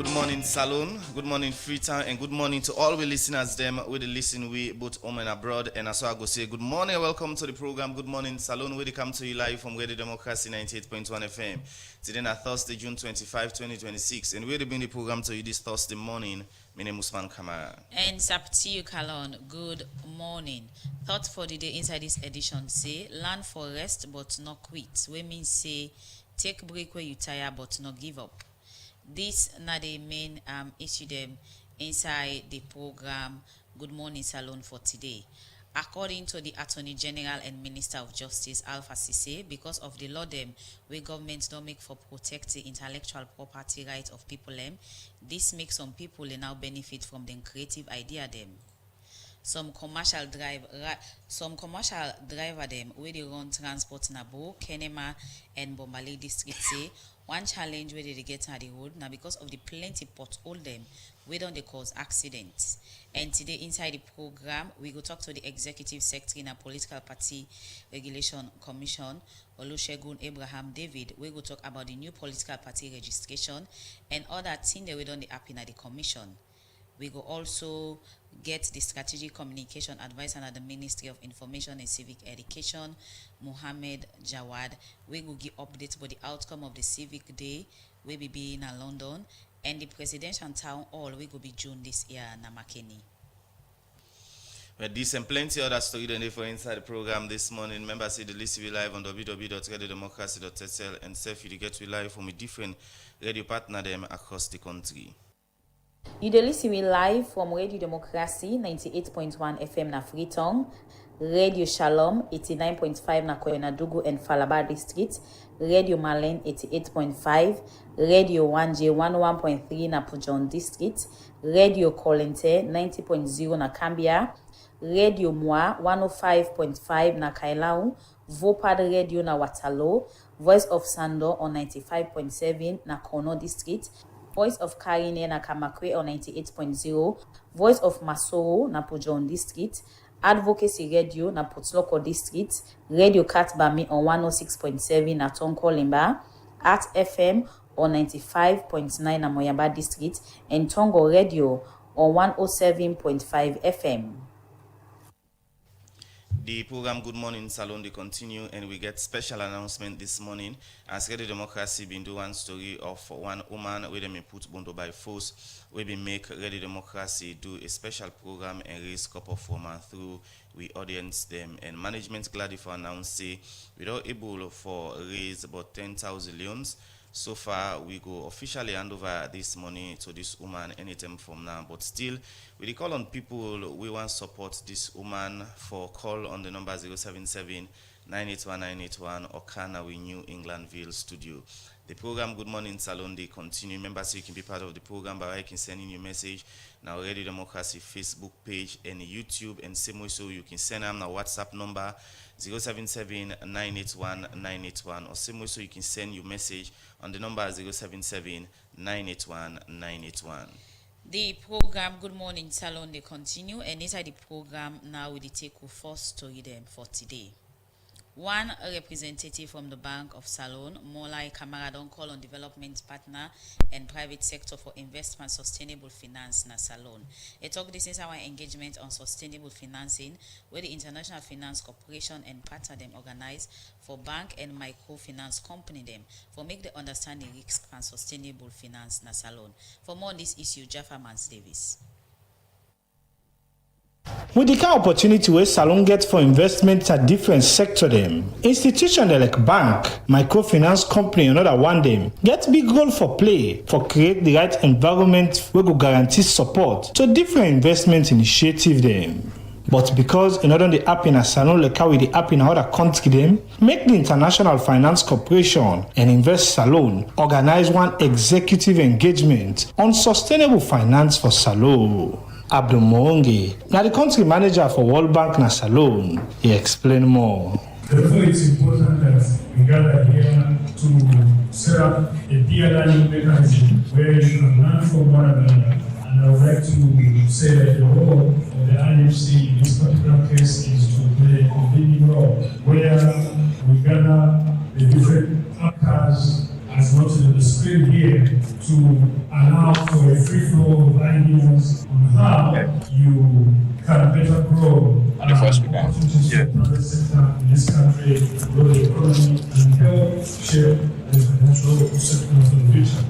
good morning, Salon. Good morning, Freetown, and good morning to all we listeners them with the listen we both home and abroad. And as I go say good morning, welcome to the program. Good morning, Salon. We come to you live from Radio Democracy 98.1 FM. Today na Thursday, June 25, 2026, and we'll bring the program to you this Thursday morning. My name is Usman Kamara. And Saptiu Kalon, good morning. Thought for the day inside this edition say, learn for rest but not quit. We mean say, take break where you tire but not give up. This na the main issue them inside the program Good Morning Salon for today. According to the Attorney General and Minister of Justice Alpha Cisse, because of the law them where governments don't make for protect the intellectual property rights of people them, this makes some people now benefit from the creative idea them. Some commercial driver them where they run transport in Abo, Kenema and Bombali district say one challenge where they get on the road now because of the plenty pothole them we don't they cause accidents. And today inside the program we go talk to the executive secretary in a political party regulation commission Olusegun Abraham David. We go talk about the new political party registration and other things that we don't happen at the commission. We go also get the strategic communication advisor at the Ministry of Information and Civic Education, Mohammed Jawad. We will give updates about the outcome of the Civic Day. We will be in London, and the Presidential Town Hall. We will be June this year in Makeni. Well, this and plenty other story than for inside the program this morning. Remember, see the list we live on www.radiodemocracy.sl and self you get we live from a different radio partner them across the country. You dey listen me live from Radio Democracy 98.1 FM na Freetown, Radio Shalom 89.5 na Koyenadugu and Falabar District, Radio Malen 88.5, Radio 1J 101.3 na Pujon District, Radio Kolente 90.0 na Cambia, Radio Moi 105.5 na Kailau, Vopad Radio na Watalo, Voice of Sando on 95.7 na Kono District, Voice of Karine na Kamakwe on 98.0, Voice of Masoro na Pujon District, Advocacy Radio na Potloko District, Radio Katbami on 106.7 na Tonko Limba, Art FM on 95.9 na Moyamba District, and Tongo Radio on 107.5 FM. The program Good Morning Salon they continue, and we get special announcement this morning as Radio Democracy been do one story of one woman where they may put Bondo by force. We be make Radio Democracy do a special program and raise couple of women through we audience them, and management glad if announce say we don't able for raise about 10,000 leons. So far, we go officially hand over this money to this woman anytime from now. But still, we call on people we want to support this woman for call on the number 077-981-981 or Kana we New Englandville studio. The program Good Morning Salon they continue. Remember, so you can be part of the program by you can send in your message now Radio Democracy Facebook page and YouTube, and same way so you can send them now WhatsApp number 077-981-981 or same way so you can send your message on the number 077-981-981. The program Good Morning Salon they continue, and inside the program now we take our first story them for today. One representative from the Bank of Salon, Molai Kamara, don't call on development partner and private sector for investment sustainable finance na Salon. They talk this is our engagement on sustainable financing where the International Finance Corporation and partner them organize for bank and microfinance company them for make the understanding risk and sustainable finance na Salon. For more on this issue, Jaffa Mans Davis. With the kind of opportunity where Salon gets for investments at different sector them, institution like bank, microfinance company, another one them, get big role for play for create the right environment where go guarantee support to different investment initiative them. But because in order the app in a Salon like how the app in other country them, make the International Finance Corporation and Invest Salon organize one executive engagement on sustainable finance for Salon. Abdul Moongi, now the country manager for World Bank na Salon, he explained more. Therefore, it's important that we gather here to set up a peer learning mechanism where you can learn from one another. And I would like to say that the role of the IFC in this particular case is to play a leading role where we gather the different actors as noted on the screen here to allow for a free flow of ideas on how you can better grow opportunities for the private sector in this country, grow the economy, and help shape the financial sector of the future.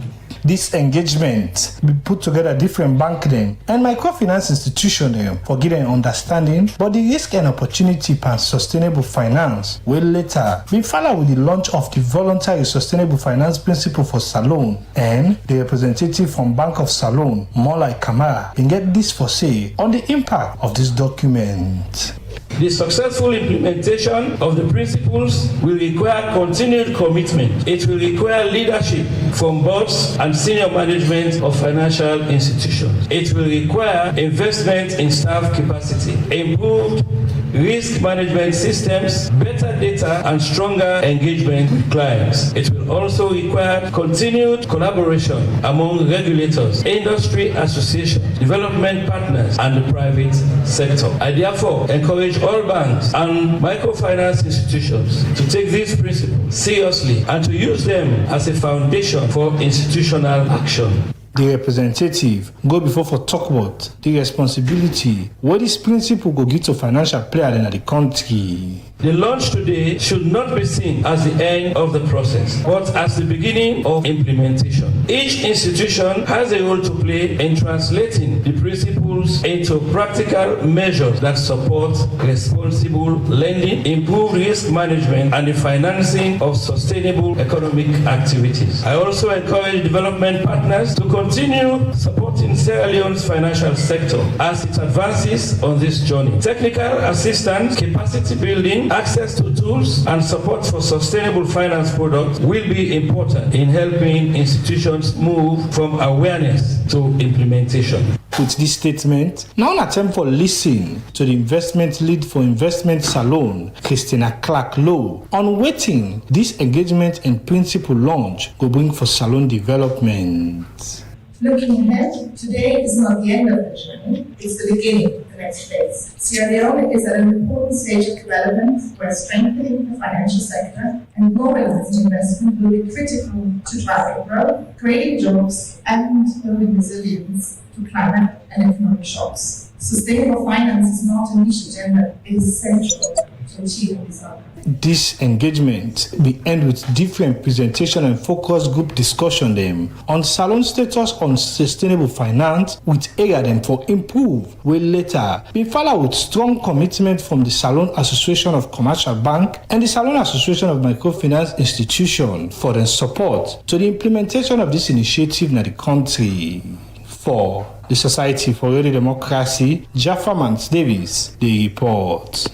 This engagement be put together different bank them and microfinance institution them for getting understanding but the risk and opportunity and sustainable finance will later be followed with the launch of the voluntary sustainable finance principle for Salone, and the representative from Bank of Salone, Molai Kamara, can get this for say on the impact of this document. The successful implementation of the principles will require continued commitment. It will require leadership from boards and senior management of financial institutions. It will require investment in staff capacity, improved risk management systems, better data, and stronger engagement with clients. It will also require continued collaboration among regulators, industry associations, development partners, and the private sector. I therefore encourage all banks and microfinance institutions to take these principles seriously and to use them as a foundation for institutional action. The representative go before for talk about the responsibility where this principle go give to financial players in the country. The launch today should not be seen as the end of the process, but as the beginning of implementation. Each institution has a role to play in translating the principles into practical measures that support responsible lending, improved risk management, and the financing of sustainable economic activities. I also encourage development partners to continue supporting Sierra Leone's financial sector as it advances on this journey. Technical assistance, capacity building, access to tools, and support for sustainable finance products will be important in helping institutions move from awareness to implementation. With this statement, now an attempt for listening to the investment lead for Investment Salone, Christina Clark Lowe, on waiting this engagement and principle launch will bring for Salone development. Looking ahead, today is not the end of the journey, it's the beginning of the next phase. Sierra Leone is at an important stage of development where strengthening the financial sector and mobilized investment will be critical to driving growth, creating jobs, and building resilience to climate and economic shocks. Sustainable finance is not a niche agenda, it is essential to achieving this outcome. This engagement will end with different presentation and focus group discussion them on Salone status on sustainable finance with area them for improve will later be followed with strong commitment from the Salone Association of Commercial Bank and the Salone Association of Microfinance Institution for their support to the implementation of this initiative in the country. For the Society for Radio Democracy, Jaffa Mans Davis, the report.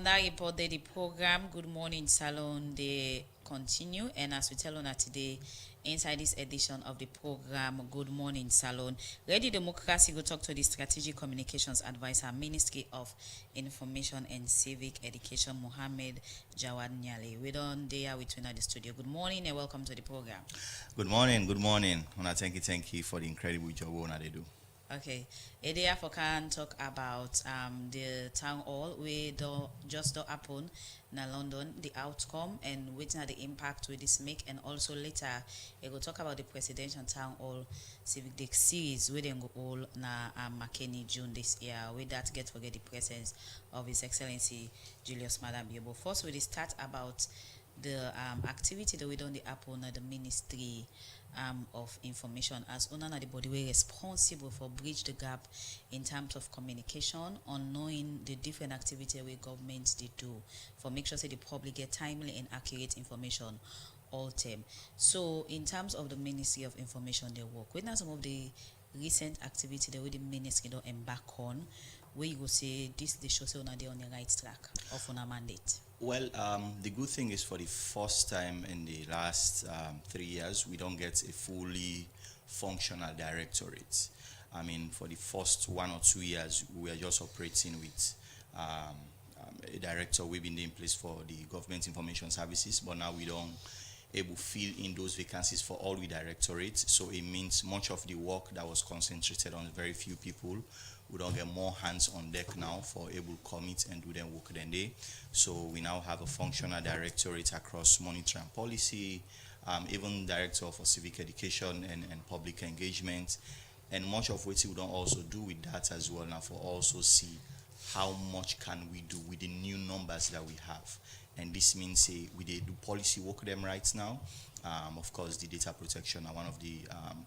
That report the program Good Morning Salone they continue, and as we tell on today inside this edition of the program Good Morning Salone, Radio Democracy will talk to the Strategic Communications Advisor, Ministry of Information and Civic Education, Mohammed Jawad Nyale. We don't there with you in the studio. Good morning and welcome to the program. Good morning. And I thank you for the incredible job they do. Okay, Edia for can talk about the town hall we just happen in London, the outcome and waiting at the impact with this make, and also later we will talk about the presidential town hall civic day series we then go all na Makeni June this year. With that get forget the presence of His Excellency Julius Maada Bio. But first we start about the activity that we done the happen at the Ministry of Information, as owner the body we're responsible for bridge the gap in terms of communication on knowing the different activity where governments they do for make sure that the public get timely and accurate information all time. So in terms of the Ministry of Information they work with now some of the recent activity that the ministry don't embark on where you go say this they show say on the right track of on a mandate. Well, the good thing is for the first time in the last 3 years, we don't get a fully functional directorate. I mean, for the first 1 or 2 years, we are just operating with a director we've been in place for the government information services, but now we don't able to fill in those vacancies for all the directorates. So it means much of the work that was concentrated on very few people, we don't get more hands on deck now for able to commit and do them work than they. So we now have a functional directorate across monetary and policy, even director for civic education and public engagement. And much of what we don't also do with that as well now for also see how much can we do with the new numbers that we have. And this means we do policy work with them right now. Of course, the data protection are one of the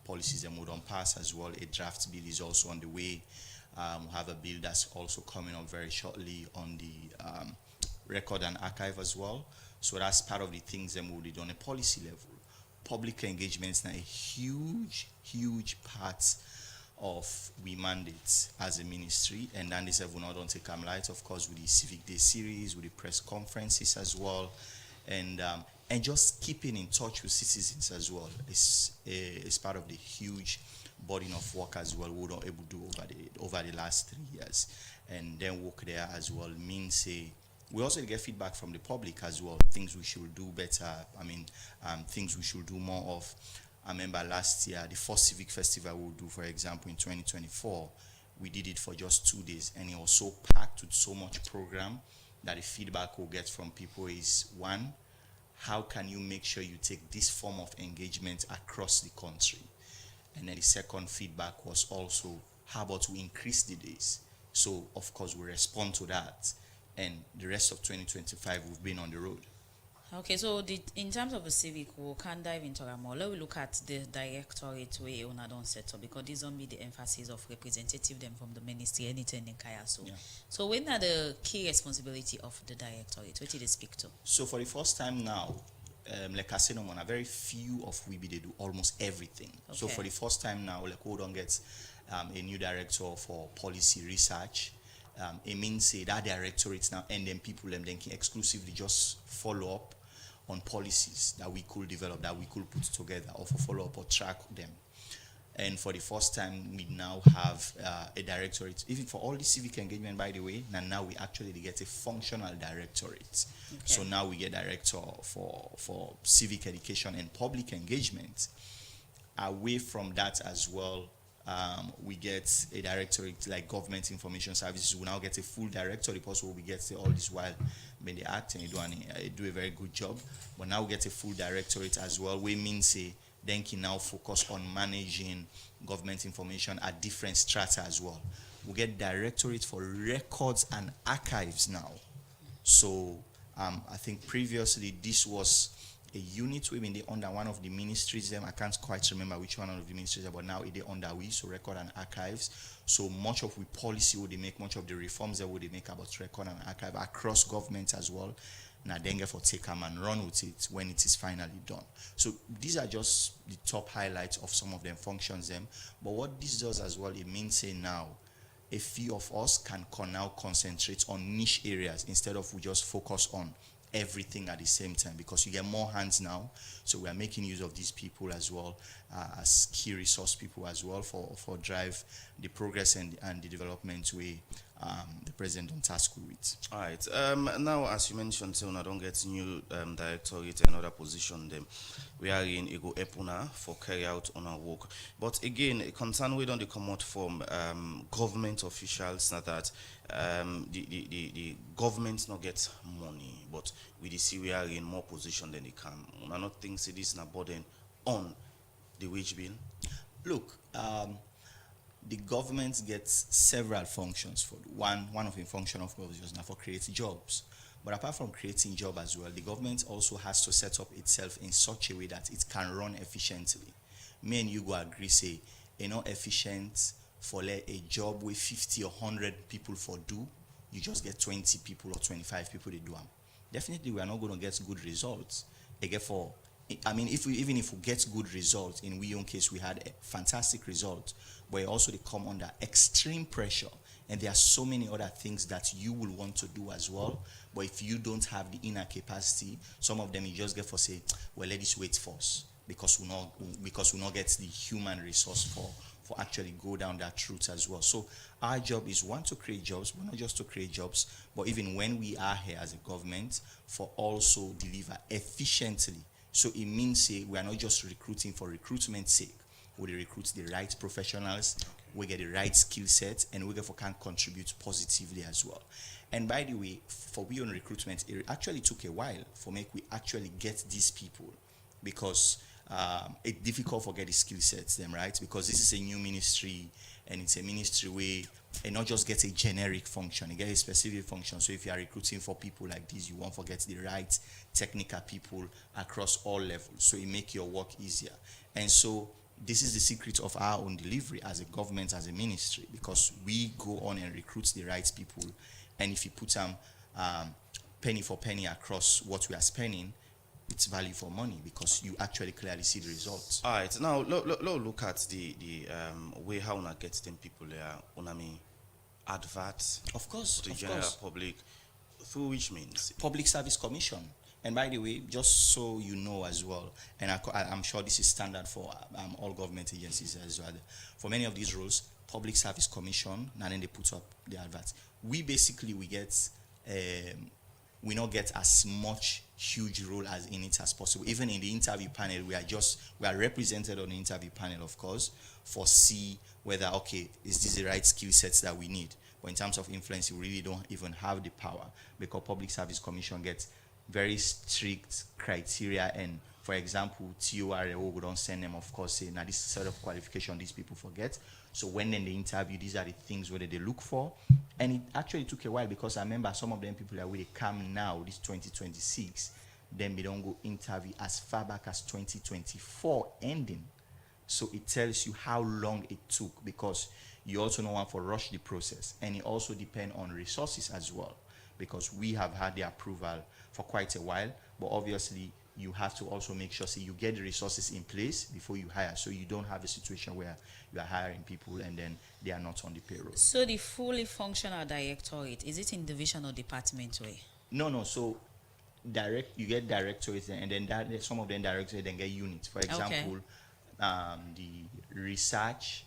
policies that we don't pass as well. A draft bill is also on the way. We have a bill that's also coming up very shortly on the record and archive as well. So that's part of the things that we do on a policy level. Public engagement is now a huge part of we mandate as a ministry, and then this will not take light, of course, with the Civic Day series, with the press conferences as well, and just keeping in touch with citizens as well is part of the huge burden of work as well we don't able to do over the last 3 years. And then work there as well means we also get feedback from the public as well, things we should do better, things we should do more of. I remember last year, the first civic festival we'll do, for example, in 2024, we did it for just 2 days, and it was so packed with so much program that the feedback we'll get from people is, one, how can you make sure you take this form of engagement across the country? And then the second feedback was also, how about we increase the days? So, of course, we respond to that. And the rest of 2025, we've been on the road. Okay, so in terms of the civic, we can dive into that more. Let me look at the directorate where you don't set up, because this won't be the emphasis of representative them from the ministry, anything in Kaya. So when are the key responsibility of the directorate? What did they speak to? So for the first time now, like I said, a very few of we they do almost everything. Okay. So for the first time now, like we don't get a new director for policy research. It means that directorate now, and then people then can exclusively just follow up on policies that we could develop, that we could put together, or for follow up or track them. And for the first time, we now have a directorate, even for all the civic engagement, by the way. Now we actually get a functional directorate. Okay. So now we get director for civic education and public engagement. Away from that as well, we get a directorate like government information services. We now get a full directorate. Also, we get all this while when they act and they do a very good job. But now we get a full directorate as well. We mean then can now focus on managing government information at different strata as well. We get directorate for records and archives now. So I think previously this was a unit within the under one of the ministries. I can't quite remember which one of the ministries, but now it is under we, so record and archives. So much of the policy would they make, much of the reforms that would they make about record and archive across government as well. Now then for take them and run with it when it is finally done. So these are just the top highlights of some of them functions them. But what this does as well, it means now a few of us can now concentrate on niche areas instead of we just focus on everything at the same time, because you get more hands now. So we are making use of these people as well as key resource people as well for drive the progress and the development way the president on task with. All right. Now, as you mentioned, so I don't get new directorate and other position them. We are in Ego Epuna for carry out on our work. But again, a concern we don't come out from government officials now that the government not get money, but we see we are in more position than they can. I not think this is a burden on the wage bill. Look, the government gets several functions. For one of the function of course is now for creating jobs. But apart from creating jobs as well, the government also has to set up itself in such a way that it can run efficiently. Me and you go agree, say, efficient for a job with 50 or 100 people for do, you just get 20 people or 25 people to do them. Definitely, we are not going to get good results. Again, if we get good results, in we own case we had a fantastic result, but also they come under extreme pressure, and there are so many other things that you will want to do as well. But if you don't have the inner capacity, some of them you just get for say, well, let us wait first, because we not get the human resource for actually go down that route as well. So our job is one, to create jobs, but not just to create jobs, but even when we are here as a government, for also deliver efficiently. So it means we are not just recruiting for recruitment's sake. We recruit the right professionals, we get the right skill set, and we can contribute positively as well. And by the way, for we on recruitment, it actually took a while for we actually get these people because it's difficult for get the skill sets them, right? Because this is a new ministry, and it's a ministry where it not just gets a generic function, it gets a specific function. So if you are recruiting for people like this, you won't forget the right technical people across all levels, so it make your work easier. And so this is the secret of our own delivery as a government, as a ministry, because we go on and recruit the right people, and if you put them penny for penny across what we are spending, it's value for money, because you actually clearly see the results. All right, now look at the way how una get them people there. Una me advert, Of course, to the of general course. public, through which means. Public Service Commission. And by the way, just so you know as well, and I'm sure this is standard for all government agencies as well. For many of these roles, Public Service Commission, and then they put up the adverts. We get, we not get as much huge role as in it as possible. Even in the interview panel, we are represented on the interview panel, of course, for see whether, okay, is this the right skill sets that we need? But in terms of influence, we really don't even have the power, because Public Service Commission gets very strict criteria. And for example, TORO, we don't send them, of course, say, now this sort of qualification these people forget. So when in the interview, these are the things where they look for. And it actually took a while, because I remember some of them people that really come now, this 2026, then they don't go interview as far back as 2024 ending. So it tells you how long it took, because you also don't want to rush the process. And it also depends on resources as well, because we have had the approval for quite a while, but obviously you have to also make sure you get the resources in place before you hire, so you don't have a situation where you are hiring people and then they are not on the payroll. So the fully functional directorate, is it in division or department way? No. So you get directorates, and then some of them directorates then get units. For example, the research,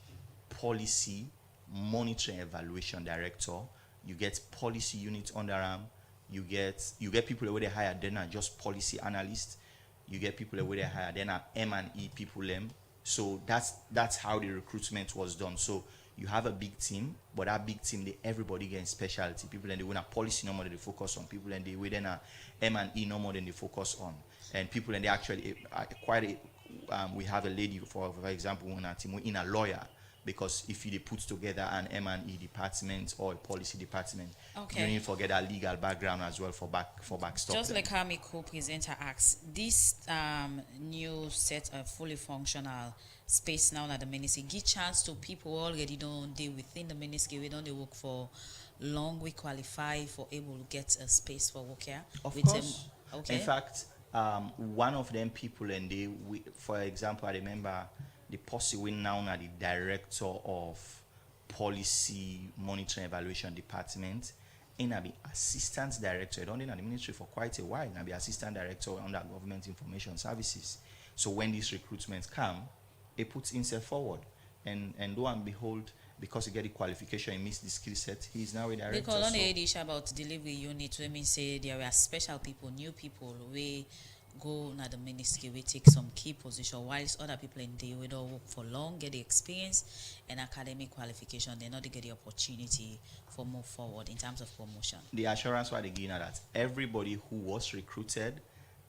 policy, monitoring, evaluation director. You get policy units under you get people where they hire then are just policy analysts. You get people where they hire then are M&E people them. So that's how the recruitment was done. So you have a big team, but that big team, everybody gets specialty. People and they win a policy no more than they focus on. People and they win a M&E no more than they focus on. And people and they actually we have a lady for example on our team in a lawyer, because if you put together an M&E department or a policy department, you need to forget a legal background as well for back stuff. Just like how my co-presenter asks, this new set of fully functional space now at the ministry give chance to people already don't deal within the ministry, we don't they work for long, we qualify for able to get a space for work here. Of course. In fact, one of them people and for example, I remember the person we now are the director of policy monitoring evaluation department, and I be assistant director. I don't in the ministry for quite a while, and I be assistant director under government information services. So when these recruitments come, it puts himself forward, and lo and behold, because he get the qualification, he meets the skill set, he is now a director. Because on the issue about delivery unit, we mean say there were special people, new people, we go na the ministry, we take some key position, whilst other people in the we don't work for long, get the experience and academic qualification, they not get the opportunity for move forward in terms of promotion. The assurance why they give now that everybody who was recruited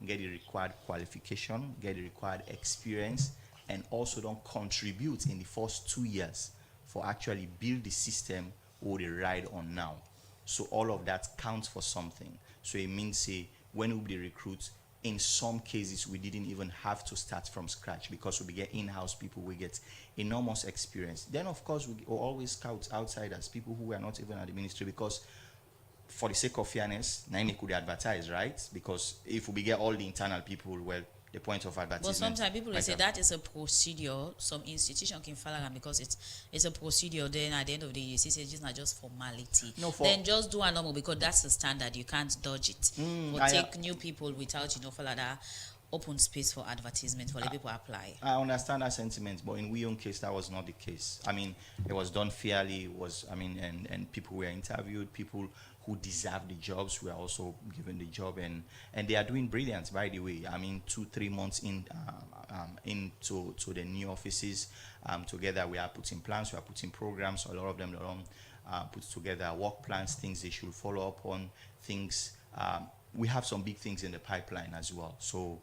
get the required qualification, get the required experience, and also don't contribute in the first 2 years for actually build the system or they ride on now. So all of that counts for something. So it means say when we recruit, in some cases, we didn't even have to start from scratch, because we get in-house people, we get enormous experience. Then, of course, we always scout outsiders, people who were not even at the ministry, because for the sake of fairness, Naime could advertise, right? Because if we get all the internal people, well, the point of advertisement. But sometimes people will say that is a procedure. Some institution can follow them because it's a procedure. Then at the end of the day, you see, it's not just formality. Then just do a normal, because that's the standard. You can't dodge it. Or take new people without follow that open space for advertisement for the people apply. I understand that sentiment, but in Wiyong case, that was not the case. I mean, it was done fairly. And people were interviewed. People who deserve the jobs were also given the job, and they are doing brilliant, by the way. I mean, 2-3 months into the new offices, together we are putting plans, we are putting programs. So a lot of them put together work plans, things they should follow up on, things we have some big things in the pipeline as well. So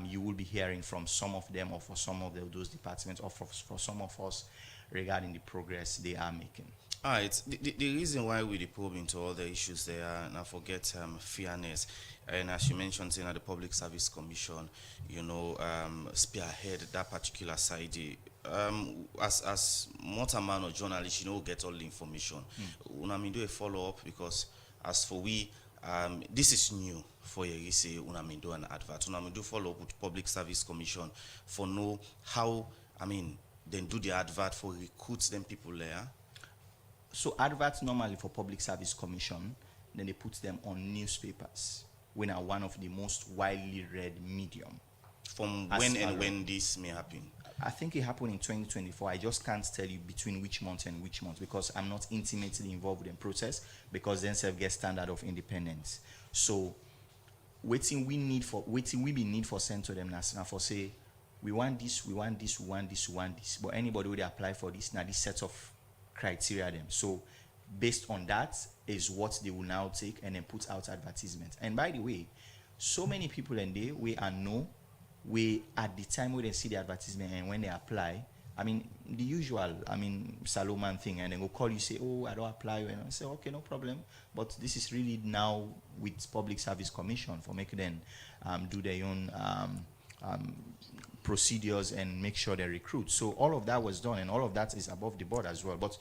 you will be hearing from some of them, or for some of those departments, or for some of us, regarding the progress they are making. All right. The reason why we probe into all the issues there, and I forget fairness, and as you mentioned, saying that the Public Service Commission, spearhead that particular side. As motorman or journalist, get all the information. Una do a follow up, because as for we, this is new for you. Say una do an advert. Una do follow up with Public Service Commission for know how. Then do the advert for recruits them people there. So adverts normally for Public Service Commission, then they put them on newspapers, when are one of the most widely read medium. From when this may happen? I think it happened in 2024. I just can't tell you between which month and which month, because I'm not intimately involved in process, because then self get standard of independence. So waiting we need for send to them now for say we want this, we want this, we want this, we want this. But anybody would apply for this, now this set of criteria them. So based on that is what they will now take and then put out advertisement. And by the way, so many people in there we at the time when they see the advertisement and when they apply, the usual, Salomon thing, and then go call you, say, oh, I don't apply, and I say, okay, no problem. But this is really now with Public Service Commission for making them do their own procedures and make sure they recruit. So all of that was done, and all of that is above the board as well. But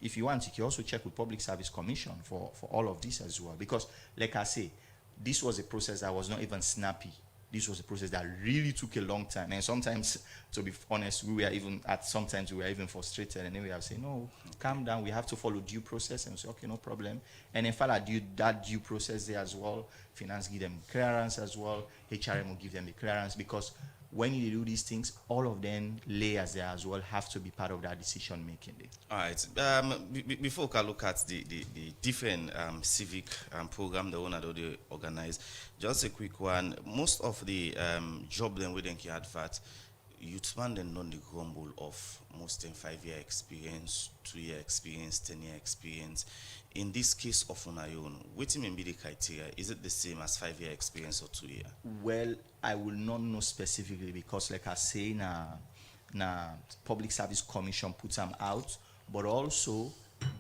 if you want, you can also check with Public Service Commission for all of this as well. Because, like I say, this was a process that was not even snappy. This was a process that really took a long time. And sometimes, to be honest, we were even frustrated. And then we have to say, no, calm down. We have to follow due process. And say, okay, no problem. And in fact, that due process there as well, finance give them clearance as well. HRM will give them the clearance, because when you do these things, all of them layers there as well have to be part of that decision making. All right. Before we can look at the different civic program the owner they organize, just a quick one. Most of the job then we can advert, youth man then non the grumble of most than 5-year experience, 2-year experience, 10-year experience. In this case of Unayon, what may be the criteria? Is it the same as 5-year experience or 2-year? Well, I will not know specifically, because like I say, na Public Service Commission puts them out, but also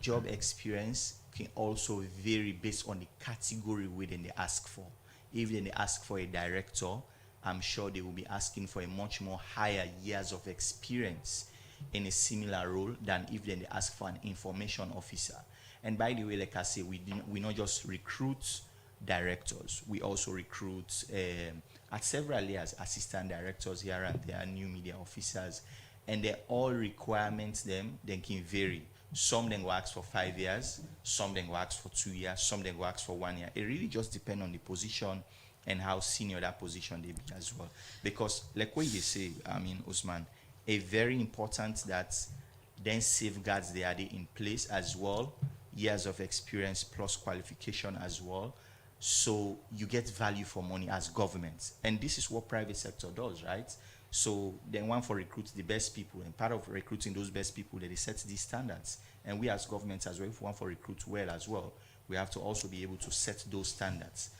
job experience can also vary based on the category within they ask for. If they ask for a director, I'm sure they will be asking for a much more higher years of experience in a similar role than if they ask for an information officer. And by the way, like I say, we not just recruit directors, we also recruit at several layers, assistant directors here and there, new media officers, and they're all requirements they can vary. Some then will ask for 5 years, some then will ask for 2 years, some then will ask for 1 year. It really just depends on the position and how senior that position they be as well. Because like what you say, Usman, a very important that then safeguards they are in place as well, years of experience plus qualification as well, so you get value for money as government. And this is what private sector does, right? So they want to recruit the best people, and part of recruiting those best people, they set these standards. And we as governments as well, if we want to recruit well as well, we have to also be able to set those standards.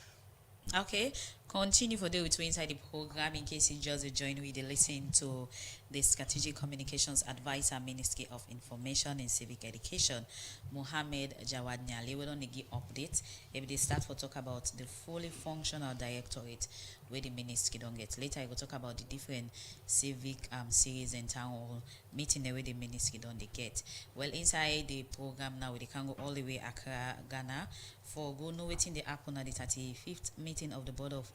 Okay, continue for the with inside the program. In case you just join, we listen to the Strategic Communications Advisor, Ministry of Information and Civic Education, Mohammed Jawad Nyali. We don't give update. If they start to talk about the fully functional directorate where the ministry don't get. Later, I will talk about the different civic series and town hall meeting the way the ministry don't they get. Well, inside the program now, we can go all the way Accra, Ghana, for go know waiting the happen at the 35th meeting of the Board of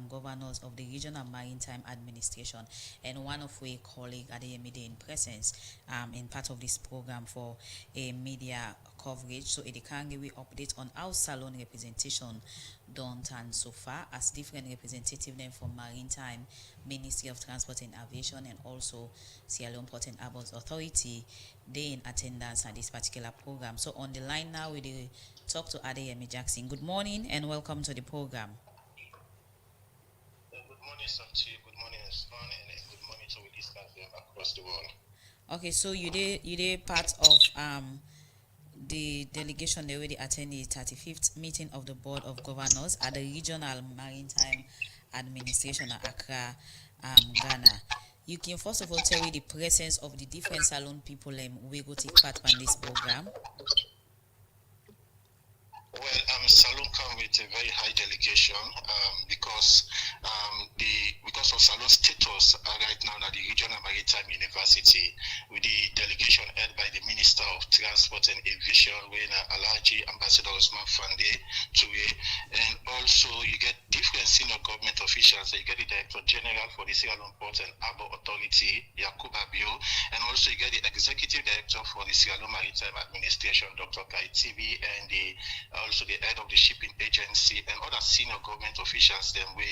Governors of the Regional Maritime Administration, and one of our colleague at the media in presence in part of this program for a media coverage. So it can give we update on our salon representation done and so far as different representative then for Maritime, Ministry of Transport and Aviation, and also Sierra Leone Port and Harbors Authority. They in attendance at this particular program. So on the line now we will talk to Adeyemi Jackson. Good morning and welcome to the program. Good morning, Samchi. Good morning, Usman, and good morning to our listeners across the world. Okay, so you did part of the delegation they already attended the 35th meeting of the Board of Governors at the Regional Maritime Administration at Accra, Ghana. You can first of all tell me the presence of the different Salone people we go take part in this program. Well, Salone come with a very high delegation because of Salone's status right now at the Regional Maritime University, with the delegation headed by the Minister of Transport and Aviation, when Alhaji Ambassador Osman Fande Toure, and also you get different senior government officials. So you get the Director General for the Sierra Leone Port and Harbour Authority, Yakuba Bio, and also you get the Executive Director for the Sierra Leone Maritime Administration, Dr. Kaitibi, and also the head of the shipping agency and other senior government officials. Then will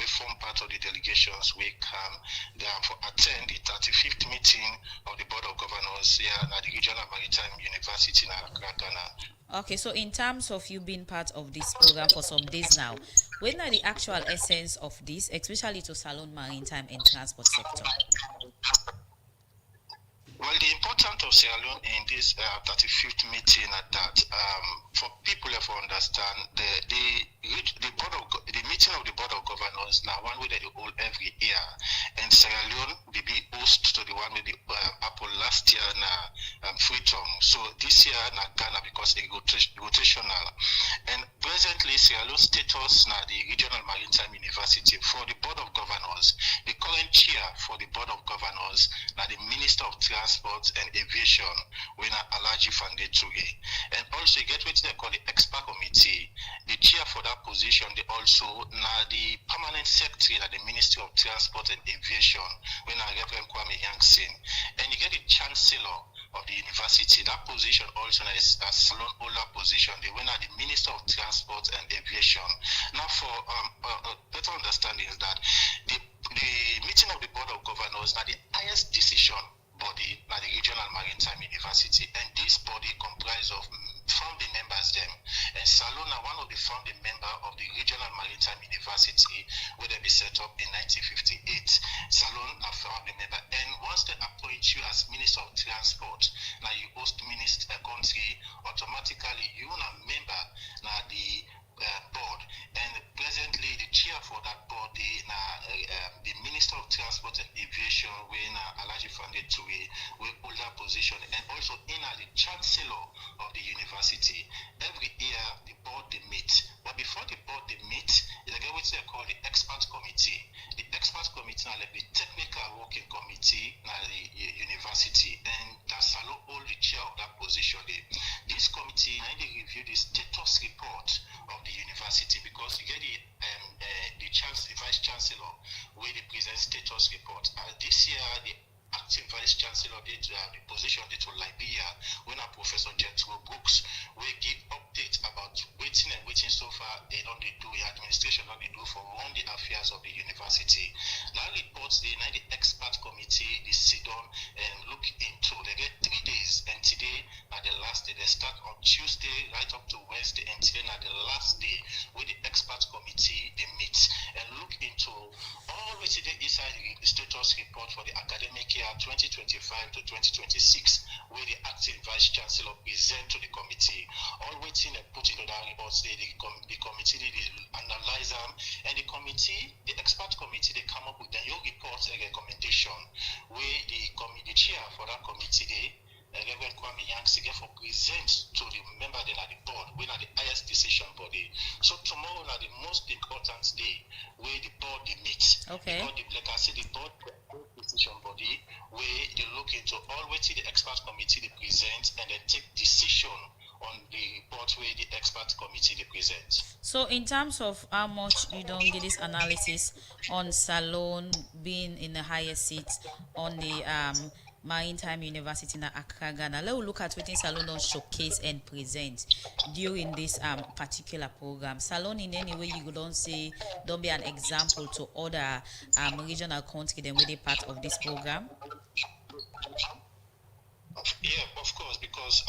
form part of the delegations. We come down for attend the 35th meeting of the Board of Governors here at the Regional Maritime University in Accra, Ghana. Okay, so in terms of you being part of this program for some days now, when are the actual essence of this, especially to Salone Maritime and Transport sector? Well, the importance of Sierra Leone in this 35th meeting at that, for people to understand, the meeting of the Board of Governors now one way that they hold every year, and Sierra Leone will be host to the one with the Apple last year na Freetown. So this year na Ghana because it's rotational, and presently Sierra Leone status na the Regional Maritime University for the Board of Governors. The current chair for the Board of Governors na the Minister of Transport and Aviation, when Alhaji Fande Toure, and also you get what they call the expert committee. The chair for that position, they also now the permanent secretary at the Ministry of Transport and Aviation, when Reverend Kwame Yankson, and you get the chancellor of the university. That position also is a Salone holder position. They went at the Minister of Transport and Aviation. Now, for better understanding is that the meeting of the Board of Governors are the highest decision body at the Regional Maritime University, and this body comprises of founding members them, and Salone are one of the founding members of the Regional Maritime University, where they be set up in 1958. Salone are founding member, and once they appoint you as Minister of Transport, now you host minister country, automatically you are a member now the board, and presently the chair for that board, the Minister of Transport and Aviation, when Alhaji Fande Toure will hold that position, and also in the chancellor of the university. Every year the board they meet, but before the board they meet, they get what they call the expert committee. The expert committee are like the technical working committee at the university, and that's Salone hold the chair of that position. This committee and they review the status report of the university, because you get the vice chancellor where they present status report. This year the acting vice chancellor did the position to Liberia, when a Professor Jethro Brooks will give update about waiting so far they don't do the administration don't do for run the affairs of the university. That reports the expert committee they sit down and look into. They get 3 days, and today at the last day. They start on Tuesday right up to Wednesday, and today at the last day where the expert committee they meet and look into all which they inside the status report for the academic year 2025 to 2026, where the acting vice chancellor present to the committee. All waiting and put into that report, the committee they analyze them, and the expert committee they come up with their reports and recommendation, where the chair for that committee Reverend Kwame Yankson for present to the member at the board, we are the highest decision body. So tomorrow is the most important day where the board they meet. Okay. Because like I said, the board decision body where they look into all what the expert committee they present and they take decision on the report where the expert committee they present. So in terms of how much you don't get this analysis on Salone being in the highest seat on the Maritime University in Accra, Ghana, let's look at what Salone don't showcase and present during this particular program. Salone in any way you don't say don't be an example to other regional countries then they part of this program. Yeah, of course, because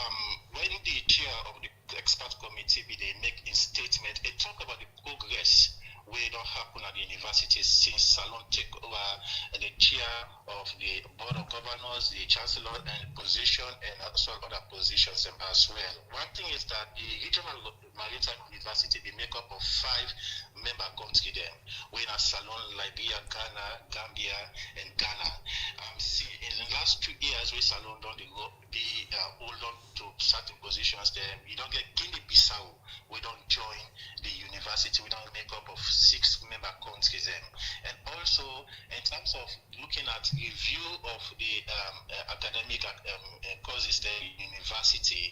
when the chair of the expert committee they make a statement, they talk about the progress we don't happen at the university since Salon take over the chair of the board of governors, the chancellor and position, and also other positions as well. One thing is that the regional maritime university, they make up of 5 member countries then. We in Salon, Liberia, Ghana, Gambia, and Ghana. See, in the last 2 years, we Salon don't hold on to certain positions there. We don't get Guinea-Bissau. We don't join the university. We don't make up of 6 member countries then. And also, in terms of looking at review of the academic courses there in university,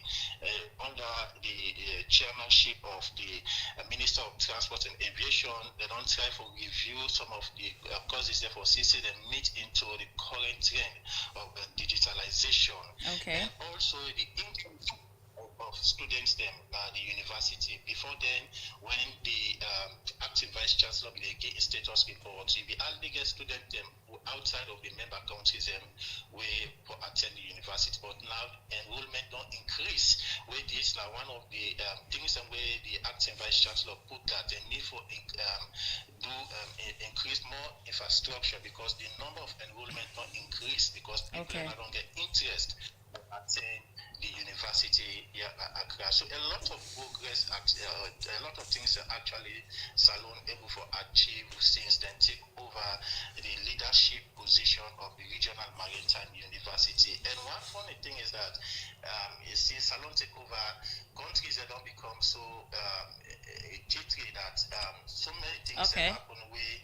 under the chairmanship of the Minister of Transport and Aviation, they don't try for review some of the courses there for CC and meet into the current trend of digitalization. Okay. And also the income of students them at the university. Before then, when the acting vice chancellor will get status report, if the hardly get student them outside of the member countries we attend the university, but now enrollment don't increase. Where this now one of the things and where the acting vice chancellor put that they need for increase more infrastructure, because the number of enrollment don't increase because people don't get interest attend the university Accra. So a lot of progress, a lot of things are actually Salon able to achieve since then take over the leadership position of the regional maritime university. And one funny thing is that since Salon take over, countries that don't become so jittery that so many things that happen where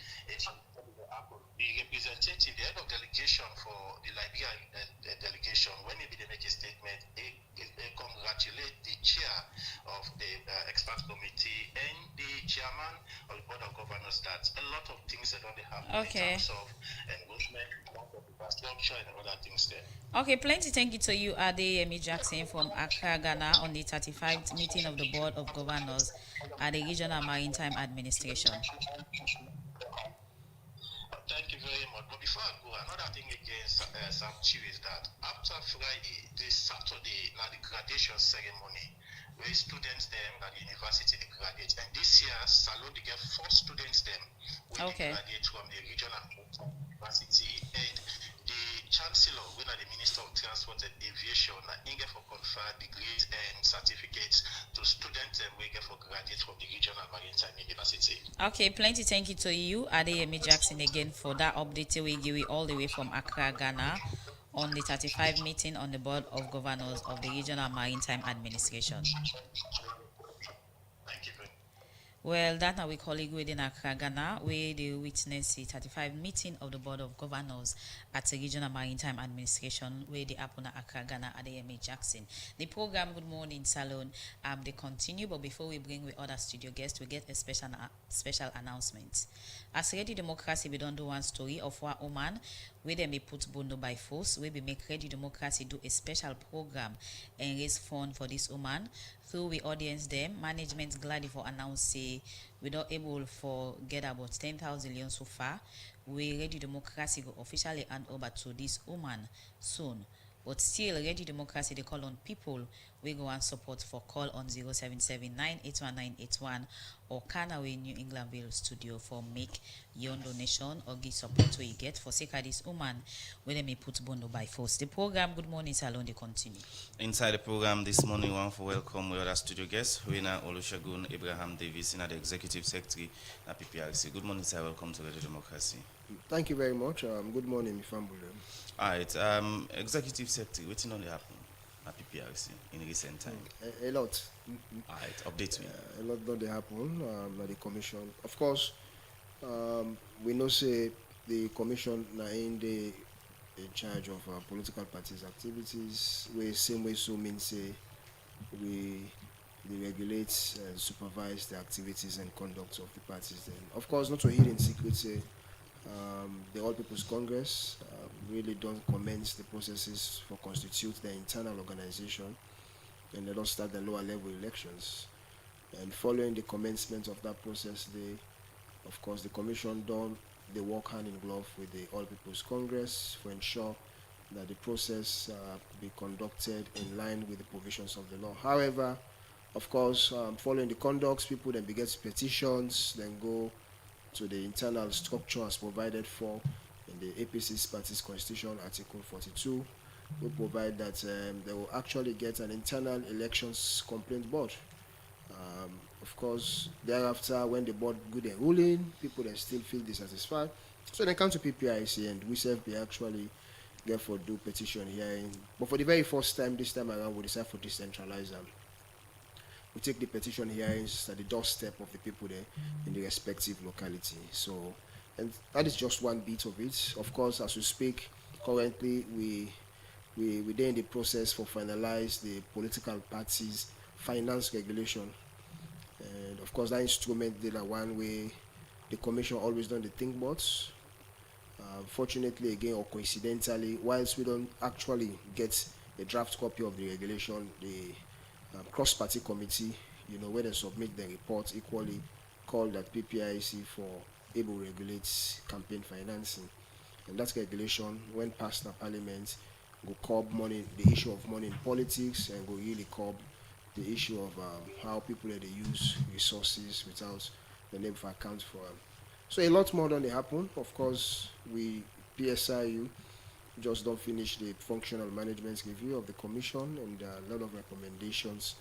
the representative, the head of delegation for the Liberian delegation, when maybe they make a statement, they congratulate the chair of the expert committee and the chairman of the board of governors that a lot of things that don't happen in terms of enrollment, infrastructure, and other things there. Okay, plenty thank you to you, Adeyemi Jackson from Accra, Ghana, on the 35th meeting of the board of governors at the Regional Maritime Administration. Thank you very much. But before I go, another thing again, Sam Chiu, is that after Friday, this Saturday, now the graduation ceremony, where students them at the university they graduate. And this year, Salon they get 4 students them when they graduate from the regional university, and the chancellor, when the Minister of Transport and Aviation, get for conferred degrees and certificates to students and we get for graduates from the regional maritime university. Okay, plenty thank you to you, Adeyemi Jackson, again for that update we give you all the way from Accra, Ghana, on the 35th meeting on the board of governors of the regional maritime administration. Thank you very much. Well, that our colleague within Accra, Ghana, where they witness the 35th meeting of the Board of Governors at the Regional Maritime Administration, where they happen at Accra, Ghana, Adeyemi Jackson. The program, Good Morning Salon, they continue, but before we bring with other studio guests, we get a special announcement. As Ready Democracy, we don't do one story of one woman where they may put Bondo by force, where we make Ready Democracy do a special program and raise fund for this woman. Through we audience them, management gladly for announce say we not able for get about 10,000 million so far. We Ready Democracy go officially hand over to this woman soon. But still, Ready Democracy, they call on people. We go and support for call on 0779819181 or Canaway New Englandville studio for make your donation or give support where you get for sake of this woman where they may put Bondo by force. The program, Good Morning Salon, they continue. Inside the program this morning, we want to welcome with other studio guests, Rina Olusegun Abraham Davis, the Executive Secretary at PPRC. Good morning, sir. Welcome to Ready Democracy. Thank you very much. Good morning, Mifambule. All right. Executive Secretary, what's going to happen at PPRC in recent time? A lot. All right. Update me. A lot don't happen at the commission. Of course, we know say the commission now in charge of political parties' activities. We same way so mean say we regulate and supervise the activities and conduct of the parties. Then, of course, not to hide in secret say. The All People's Congress really don't commence the processes for constitute the internal organization, and they don't start the lower level elections. And following the commencement of that process, of course, the commission they work hand in glove with the All People's Congress to ensure that the process be conducted in line with the provisions of the law. However, of course, following the conducts, people then begin petitions, then go to the internal structure as provided for in the APC's party's constitution, Article 42, will provide that they will actually get an internal elections complaint board. Of course, thereafter, when the board good a ruling, people then still feel dissatisfied. So they come to PPIC, and we actually therefore do petition hearing. But for the very first time, this time around, we decide for decentralize them. We take the petition hearings at the doorstep of the people there in the respective locality. So, and that is just one bit of it. Of course, as we speak, currently we're in the process for finalize the political parties finance regulation. And of course, that instrument did one way the commission always done the think bots. Fortunately, again, or coincidentally, whilst we don't actually get a draft copy of the regulation, the cross-party committee, where they submit the report, equally called at PPIC for able regulates campaign financing. And that regulation, when passed in Parliament, will curb money, the issue of money in politics, and will really curb the issue of how people they use resources without the need for account for them. So a lot more than they happen. Of course, we PSIU just don't finish the functional management review of the commission, and a lot of recommendations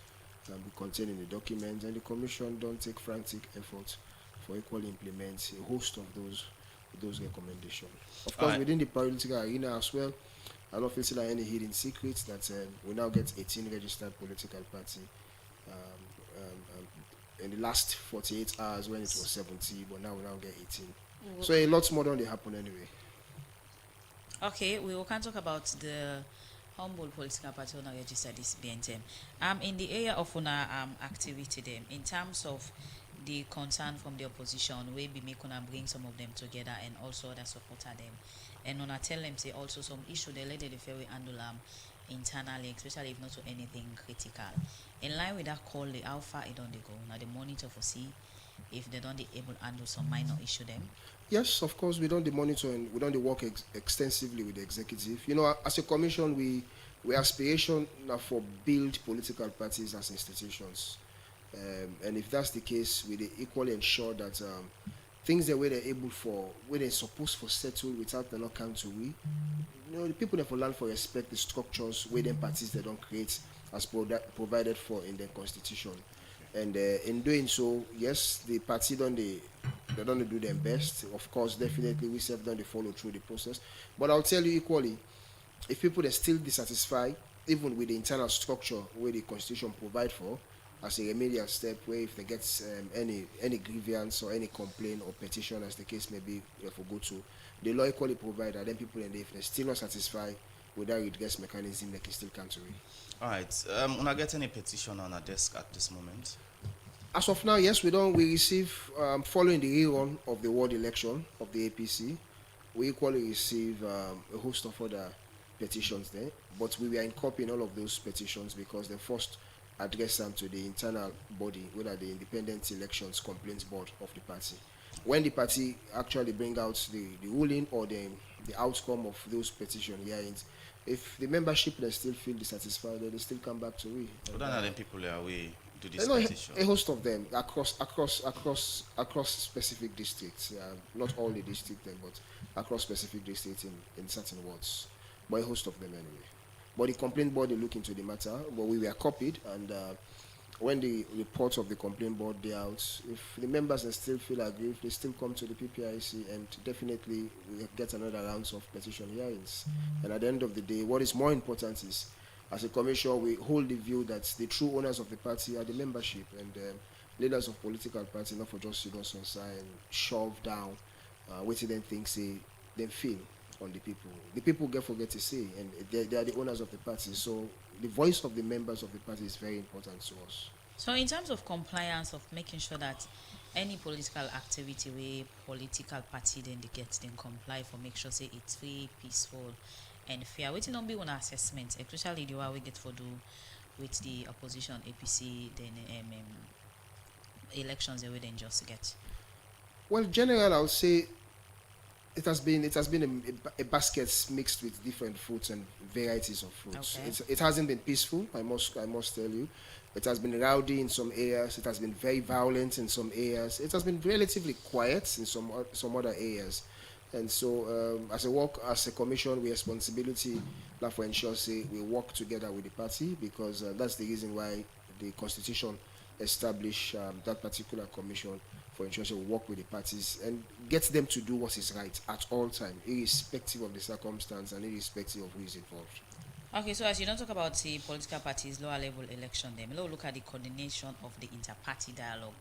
will be contained in the document, and the commission don't take frantic efforts for equally implement a host of those recommendations. Of course, within the political arena as well, I don't feel like any hidden secrets that we now get 18 registered political party. In the last 48 hours when it was 70, but now we now get 18. So a lot more than they happen anyway. Okay, we can talk about the humble political party on register this BNTM. In the area of activity them, in terms of the concern from the opposition, we be make bring some of them together and also other supporter them. And on tell them say also some issue they let the fair handle internally, especially if not to anything critical. In line with that call, how far it don't they go? Now the monitor for see if they don't able to handle some minor issue them. Yes, of course, we don't the monitor and we don't the work extensively with the executive. As a commission, we aspiration for build political parties as institutions. And if that's the case, we equally ensure that things that where they're able for, where they're supposed for settle without the not come to we. The people that for land for respect the structures where them parties they don't create as provided for in the constitution. And in doing so, yes, the party they don't do their best. Of course, definitely we self don't follow through the process. But I'll tell you equally, if people are still dissatisfied, even with the internal structure where the constitution provide for, as a remedial step, where if they get any grievance or any complaint or petition, as the case may be, if we go to, the law equally provide that then people if they're still not satisfied with that redress mechanism, they can still come to it. All right. Una get any petition on our desk at this moment? As of now, yes, we receive, following the rerun of the ward election of the APC, we equally receive a host of other petitions there, but we were in copy in all of those petitions because they first address them to the internal body, whether the independent elections complaints board of the party. When the party actually bring out the ruling or the outcome of those petition hearings, if the membership they still feel dissatisfied, they still come back to we. What are the people that we do this petition? A host of them across specific districts. Not all the districts, but across specific districts in certain wards. But a host of them anyway. But the complaint board, they look into the matter, but we were copied, and when the reports of the complaint board they out, if the members still feel aggrieved, they still come to the PPIC, and definitely we get another rounds of petition hearings. And at the end of the day, what is more important is, as a commission, we hold the view that the true owners of the party are the membership, and leaders of political party, not for just on side and shove down, waiting then things say, then feel on the people. The people forget to say, and they are the owners of the party. So the voice of the members of the party is very important to us. So in terms of compliance, of making sure that any political activity where political party then they get them comply for make sure say it's free, peaceful, and fair. Waiting on be one assessment, especially the way we get for do with the opposition APC then elections they will then just get. Well, general, I would say it has been a basket mixed with different fruits and varieties of fruits. Okay. It hasn't been peaceful, I must tell you. It has been rowdy in some areas. It has been very violent in some areas. It has been relatively quiet in some other areas. And so, as a commission, we responsibility that for ensure say we work together with the party, because that's the reason why the constitution established that particular commission, for ensure we work with the parties and get them to do what is right at all times, irrespective of the circumstance and irrespective of who is involved. Okay, so as you don't talk about the political parties, lower level election, then we'll look at the coordination of the inter-party dialogue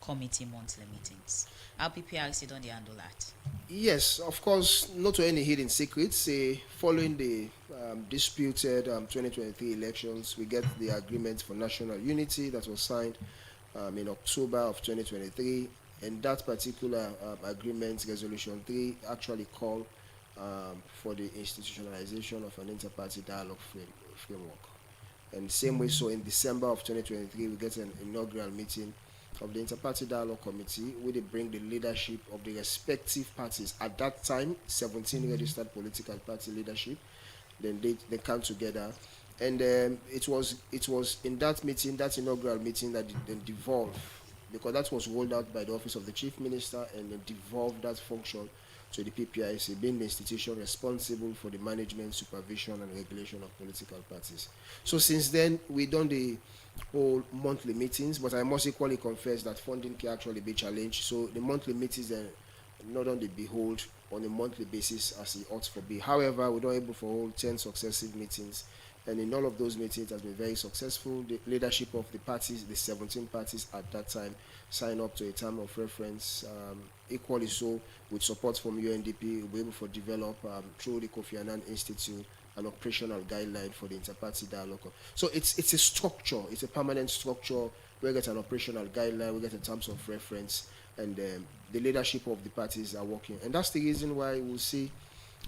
committee monthly meetings. How PPRC don't they handle that? Yes, of course, not to any hidden secrets. Following the disputed 2023 elections, we get the agreement for national unity that was signed in October of 2023, and that particular agreement, Resolution 3, actually called for the institutionalization of an inter-party dialogue framework. And same way, so in December of 2023, we get an inaugural meeting of the Inter-Party Dialogue Committee, where they bring the leadership of the respective parties. At that time, 17 registered political party leadership. Then they come together, and it was in that meeting, that inaugural meeting, that then devolved, because that was rolled out by the Office of the Chief Minister, and then devolved that function to the PPRC, being the institution responsible for the management, supervision, and regulation of political parties. So since then, we've done the whole monthly meetings, but I must equally confess that funding can actually be challenged. So the monthly meetings are not only behold on a monthly basis as it ought to be. However, we don't able to hold 10 successive meetings, and in all of those meetings, it has been very successful. The leadership of the parties, the 17 parties at that time, signed up to a term of reference. Equally so, with support from UNDP, we'll be able to develop through the Kofi Annan Institute an operational guideline for the inter-party dialogue. So it's a structure, it's a permanent structure. We get an operational guideline, we get a terms of reference, and the leadership of the parties are working. And that's the reason why we'll see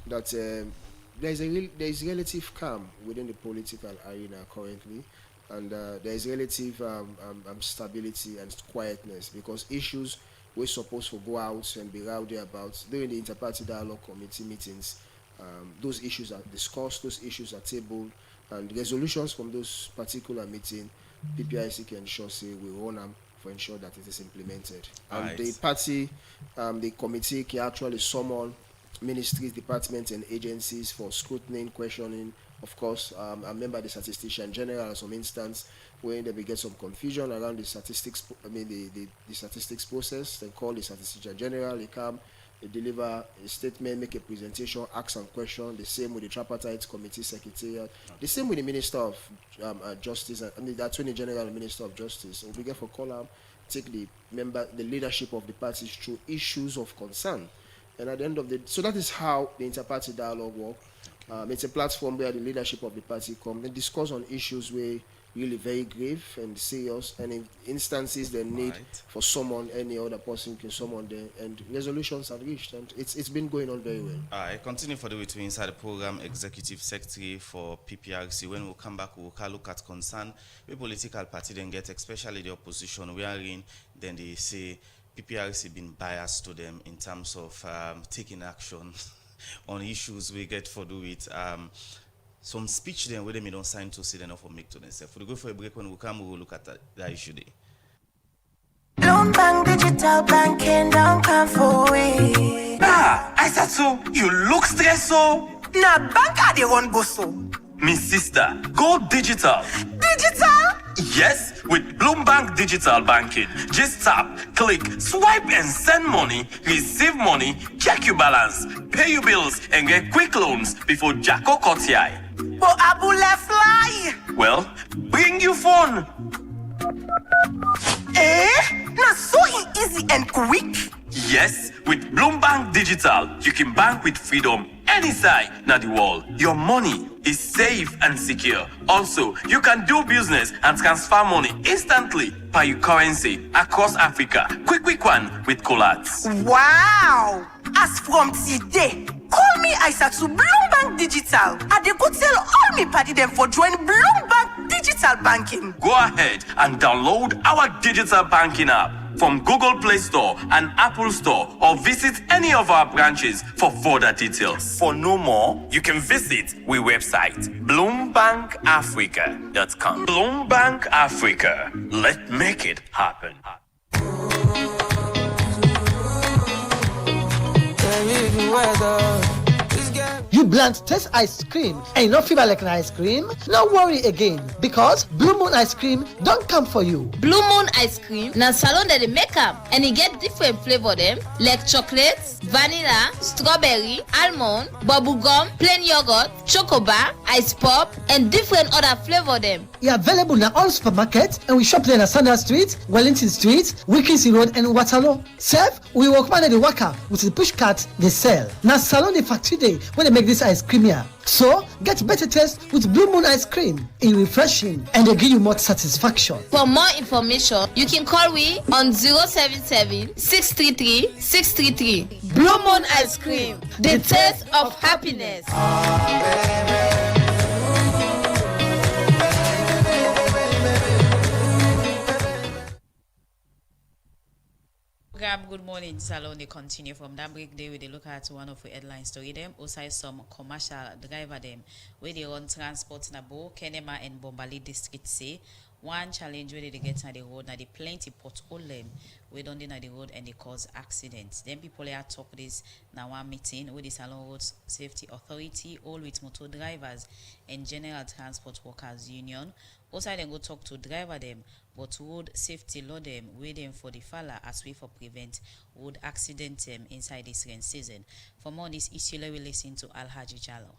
that there is relative calm within the political arena currently, and there is relative stability and quietness, because issues we're supposed to go out and be rowdy about during the inter-party dialogue committee meetings. Those issues are discussed, those issues are tabled, and resolutions from those particular meetings, PPRC can ensure say we run them for ensure that it is implemented. And the party, the committee can actually summon ministries, departments, and agencies for scrutiny, questioning. Of course, I remember the Statistician General, some instance where there will get some confusion around the statistics. The statistics process. They call the Statistician General. They come, they deliver a statement, make a presentation, ask some question. The same with the Tripartite Committee Secretariat. The same with the Minister of Justice. The Attorney General and Minister of Justice. So we get for column, take the leadership of the parties through issues of concern. And at the end of the day, so that is how the inter-party dialogue works. It's a platform where the leadership of the party come and discuss on issues where really very grave and serious, and in instances they need for someone, any other person can summon them, and resolutions are reached, and it's been going on very well. I continue for the way to inside the program executive secretary for PPRC. When we come back, we'll look at concern with political party then get, especially the opposition wherein then they say PPRC been biased to them in terms of taking action on issues we get for do it. Some speech then where they don't sign to see enough or make to themselves. We'll go for a break. When we come, we'll look at that issue there. Bloomberg Digital Banking don't come for we. I said so. You look stressed so. Nah, bank they won't go so. Miss sister, go digital. Digital? Yes, with Bloomberg Digital Banking. Just tap, click, swipe and send money, receive money, check your balance, pay your bills and get quick loans before Jacko cuts your eye. But Abule fly. Well, bring your phone. Now so easy and quick. Yes, with Bloomberg Digital, you can bank with freedom anytime na the world. Your money is safe and secure. Also, you can do business and transfer money instantly by your currency across Africa. Quick one with Colats. Wow! As from today, call me Isa to Bloomberg Digital. I dey go tell all me party them for join Bloomberg Digital Banking. Go ahead and download our digital banking app. from Google Play Store and Apple Store or visit any of our branches for further details. For no more, you can visit our website bloombankafrica.com. Bloombank Africa. Let's make it happen. You bland taste ice cream and you not feel like an ice cream? No worry again, because Blue Moon ice cream don't come for you. Blue Moon ice cream na salon that they make up and it get different flavor them like chocolate, vanilla, strawberry, almond, bubblegum, plain yogurt, chocobar, ice pop, and different other flavor them. It available in all supermarkets and we shop there in Sanders Street, Wellington Street, Wilkinson Road, and Waterloo. Self, we work man at the worker with the push cart they sell. Now salon the factory day when they make this ice cream here. So get better taste with Blue Moon ice cream. It's refreshing and they give you more satisfaction. For more information, you can call we on 077-633-633. Blue Moon ice cream, the taste of happiness. Good morning, Salon. They continue from that break day where they look at one of the headline story them. Also some commercial driver them where they run transport na Bo, Kenema and Bombali district say one challenge where they get on the road now they plenty pothole them we don't on the road and they cause accidents. Then people are talk this now one meeting with the Salon Road Safety Authority, all with motor drivers and general transport workers union. Also then go talk to driver them, but road safety law them wait them for the falla as we for prevent road accident them inside this rain season. For more on this issue, we listen to Alhaji Jallo.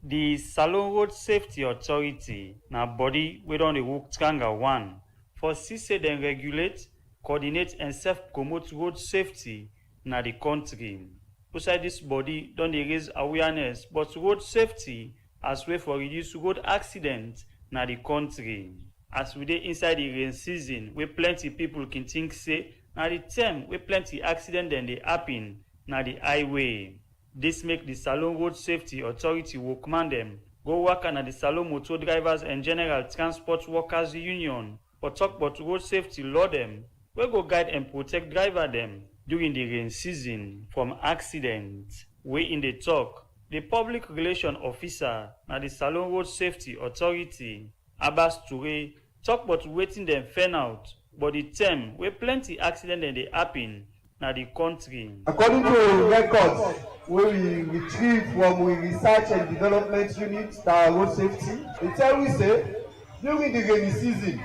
The Salon Road Safety Authority na body we don dey work tranga one for say dem regulate, coordinate and self-promote road safety na the country. Beside this body don dey raise awareness but road safety as way for reduce road accidents na the country. As we dey inside the rain season, where plenty people can think say na the time where plenty accident then dey happen na the highway. This make the Salon Road Safety Authority workman them go work na the Salon Motor Drivers and General Transport Workers Union for talk about road safety law them we go guide and protect driver them during the rain season from accidents. We in the talk, the public relation officer na the Salon Road Safety Authority, Abbas Toure, talk about waiting them fan out, but the time where plenty accident then they happen na the country. According to records where we retrieve from we research and development unit that road safety, they tell we say during the rainy season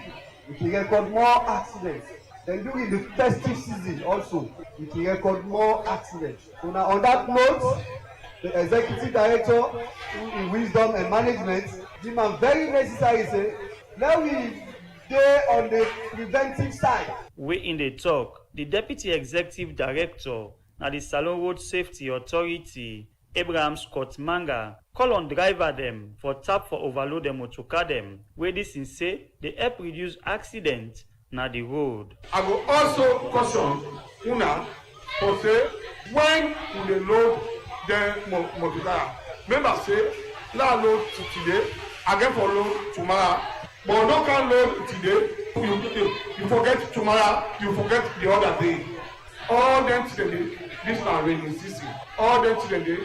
we can record more accidents. Then during the festive season also we can record more accidents. So now on that note, the executive director in wisdom and management, deem am very necessary say let we dey on the preventive side. We in the talk, the deputy executive director na the Salon Road Safety Authority, Abraham Scott Manga, call on driver them for tap for overload them motorcar them, where this in say they help reduce accident na the road. I go also caution una for say when you dey load the motorcar, remember say na load today, I get for load tomorrow, but no can load today, you forget tomorrow, you forget the other day. All them today, this na rainy season. All them today,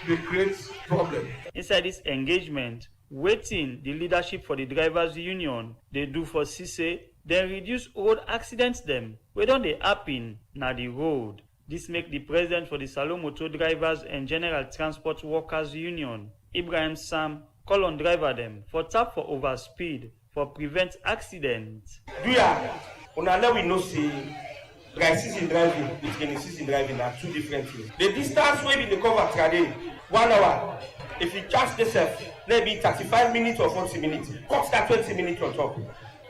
they create problem. Inside this engagement, waiting the leadership for the drivers union, they do for CC, then reduce road accidents them. Where don't they happen na the road. This make the president for the Salon Motor Drivers and General Transport Workers Union, Ibrahim Sam, call on driver them for tap for overspeed for prevent accidents. Do ya? Now we know say dry season driving with rainy season driving are two different things. The distance we be the cover today 1 hour. If you charge yourself, maybe 35 minutes or 40 minutes, cut that 20 minutes on top.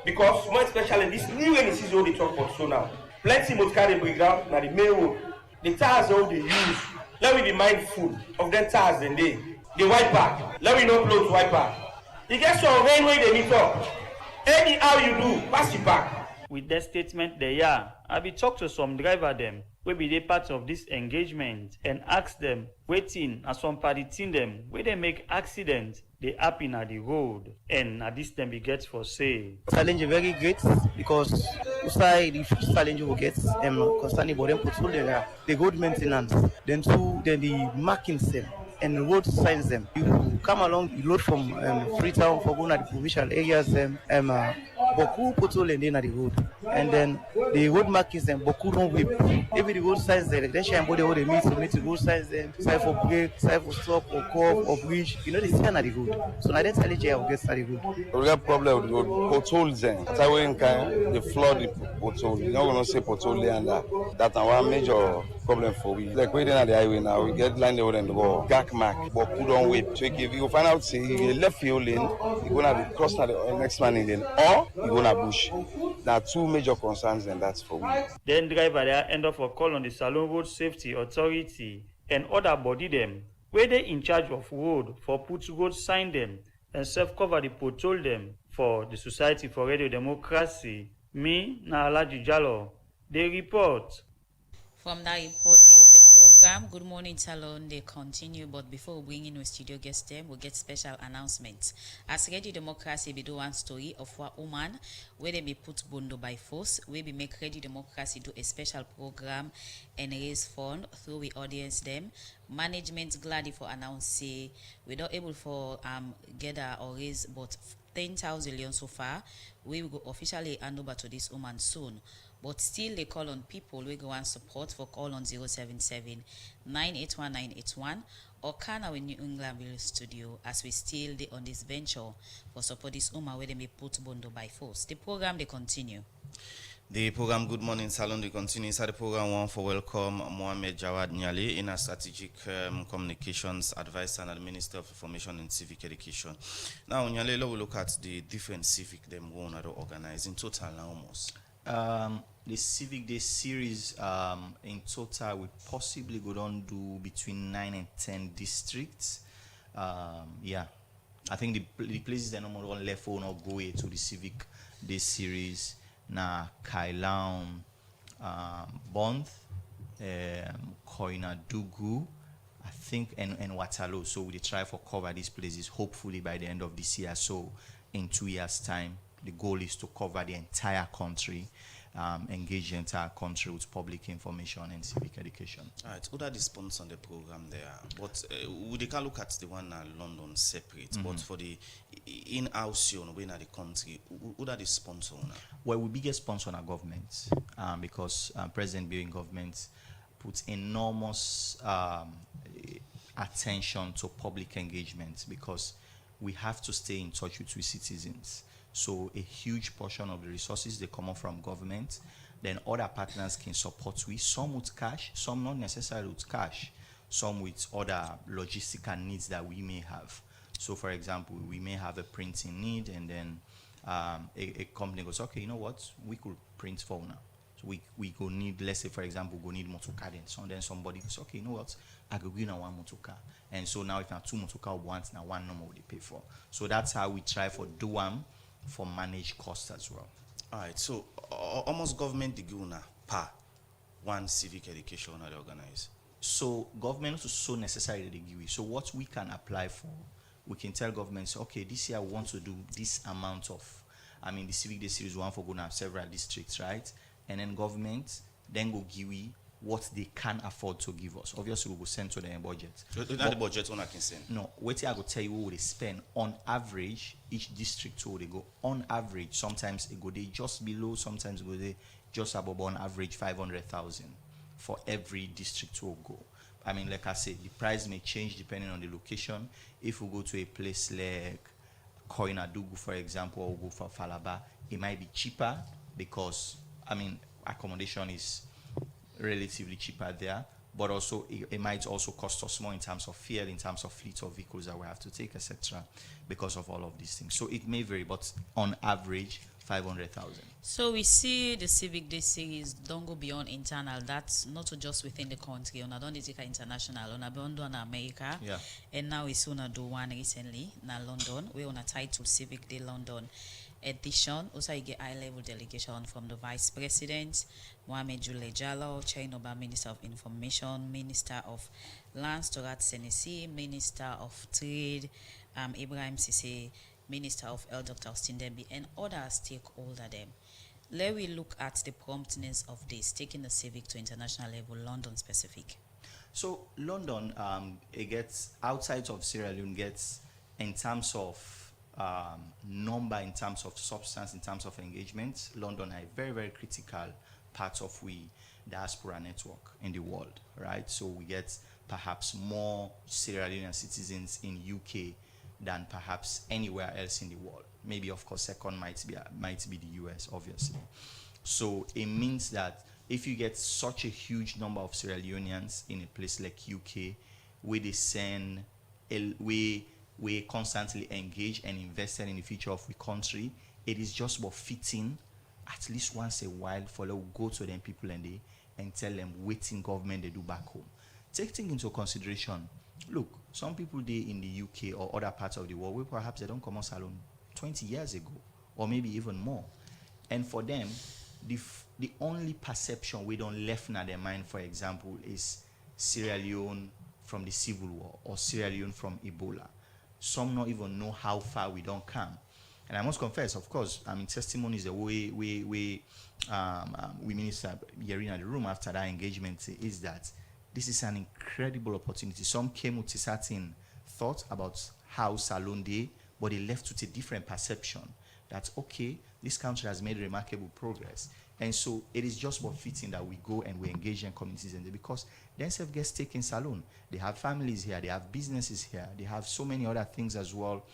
Because more especially this new rainy season they talk about so now. Plenty motor car breakdown now the main road. The tires all they use. Let me be mindful of them tires and they. The wiper. Let me not blow to wiper. You get some rain way they meet up. Anyhow you do, pass it back. With that statement they are, I be talk to some driver them, will be the part of this engagement and ask them, waiting as some party team them, where they make accident they happy na the road and na this them be get for say. Challenge very great because usai the first challenge we get concerning Bodem Patrol the road maintenance, then the marking them and road signs them. You come along, you load from Freetown for going to the provincial areas, Boku Patrol and then at the road. And then the road markings them, Boku don't whip. Every the road signs them, then shine body what they mean to make the road signs them, sign for break, sign for stop or curve or bridge. You know they stand at the road. So now that challenge I will get at the road. We got problem with the road. Potholes then. That's why in kind they flood the pothole. You're not gonna say pothole there and that's one major problem for we. Like waiting at the highway now, we get line the road and the ball. Gak mark, but put on whip. So if you find out say you left your lane, you're gonna be crossing at the next man in lane, or you're gonna bush. There are two major concerns and that's for we. Then driver there end up a call on the Salone Road Safety Authority and other body them where they in charge of road for put road sign them and self-cover the pothole them for the Society for Radio Democracy. Me, na Alaji Jallo, they report. From that report, the program Good Morning Salon, they continue, but before we bring in a studio guest them, we'll get special announcements. As Radio Democracy be do one story of one woman where they be put Bondo by force, we be make Radio Democracy do a special program and raise fund through we audience them. Management gladly for announce say we not able for gather or raise but 10,000 million so far. We will go officially hand over to this woman soon. But still they call on people we go and support for call on 077 981 981 or can our New England Village Studio as we still they on this venture for support this woman where they may put Bondo by force. The program they continue. The program Good Morning Salon they continue. Inside the program one for welcome Mohamed Jawad Nyali in a strategic communications advisor and Minister of Information and Civic Education. Now Nyali, we look at the different civic them want to organize in total now almost. The Civic Day series in total we possibly go down do between 9 and 10 districts. Yeah, I think the places that normally left for not go to the Civic Day series na Kailaun, Bond, Koinadugu, I think, and Waterloo. So we try for cover these places hopefully by the end of this year. So in 2 years' time. The goal is to cover the entire country, engage the entire country with public information and civic education. All right, who are the sponsors on the program there? But we can look at the one in London separate. But for the in-house in the country, who are the sponsors? Well, we biggest sponsor on our government because President Building government puts enormous attention to public engagement because we have to stay in touch with citizens. So a huge portion of the resources they come up from government, then other partners can support with, some with cash, some not necessarily with cash, some with other logistical needs that we may have. So for example, we may have a printing need and then a company goes, okay, you know what, we could print for now. So we go need, let's say for example, go need motor car then. So then somebody goes, okay, you know what, I go give now one motor car. And so now if I have two motor car once, now one number they pay for. So that's how we try for DUAM for managed costs as well. All right, so almost government the guna per one civic education they organize. So government is so necessary they give you. So what we can apply for, we can tell governments, okay, this year we want to do this amount of, the Civic Day series one for going to have several districts, right? And then government then go give you what they can afford to give us. Obviously, we will send to their budget. Not the budget one I can send. No, wait till I go tell you what they spend on average. Each district where they go on average. Sometimes it go they just below. Sometimes it go they just above. On average, 500,000 for every district to go. Like I said, the price may change depending on the location. If we go to a place like Koinadugu, for example, or go for Falaba, it might be cheaper because accommodation is relatively cheaper there, but also it might also cost us more in terms of fuel, in terms of fleet of vehicles that we have to take, etc., because of all of these things. So it may vary, but on average, 500,000. So we see the Civic Day series don't go beyond internal. That's not just within the country. On don't take international. On beyond on America. Yeah. And now we soon do one recently na London. We on a title Civic Day London edition. Also, you get high-level delegation from the Vice President, Mohamed Jallo, Chainoba Minister of Information, Minister of Lands, Torat Senesi, Minister of Trade, Ibrahim Sise, Minister of Health, Dr. Austin Dembi, and other stakeholders. Let we look at the promptness of this, taking the civic to international level, London specific. So London, it gets outside of Sierra Leone, gets in terms of number, in terms of substance, in terms of engagement. London are a very, very critical part of we diaspora network in the world, right? So we get perhaps more Sierra Leonean citizens in UK than perhaps anywhere else in the world. Maybe, of course, second might be the US, obviously. So it means that if you get such a huge number of Sierra Leoneans in a place like UK, where they send, we constantly engage and invested in the future of the country, it is just about fitting at least once a while for them go to them people and tell them waiting government they do back home. Take things into consideration. Look, some people there in the UK or other parts of the world where perhaps they don't come on salon 20 years ago or maybe even more. And for them, the only perception we don't left in their mind, for example, is Sierra Leone from the Civil War or Sierra Leone from Ebola. Some don't even know how far we don't come. And I must confess, of course, testimony is the way we minister hearing at the room after that engagement is that this is an incredible opportunity. Some came with a certain thought about how Salon Day, but they left with a different perception that, okay, this country has made remarkable progress. And so it is just more fitting that we go and we engage in communities in there because then self gets stake in Salon. They have families here, they have businesses here, they have so many other things as well.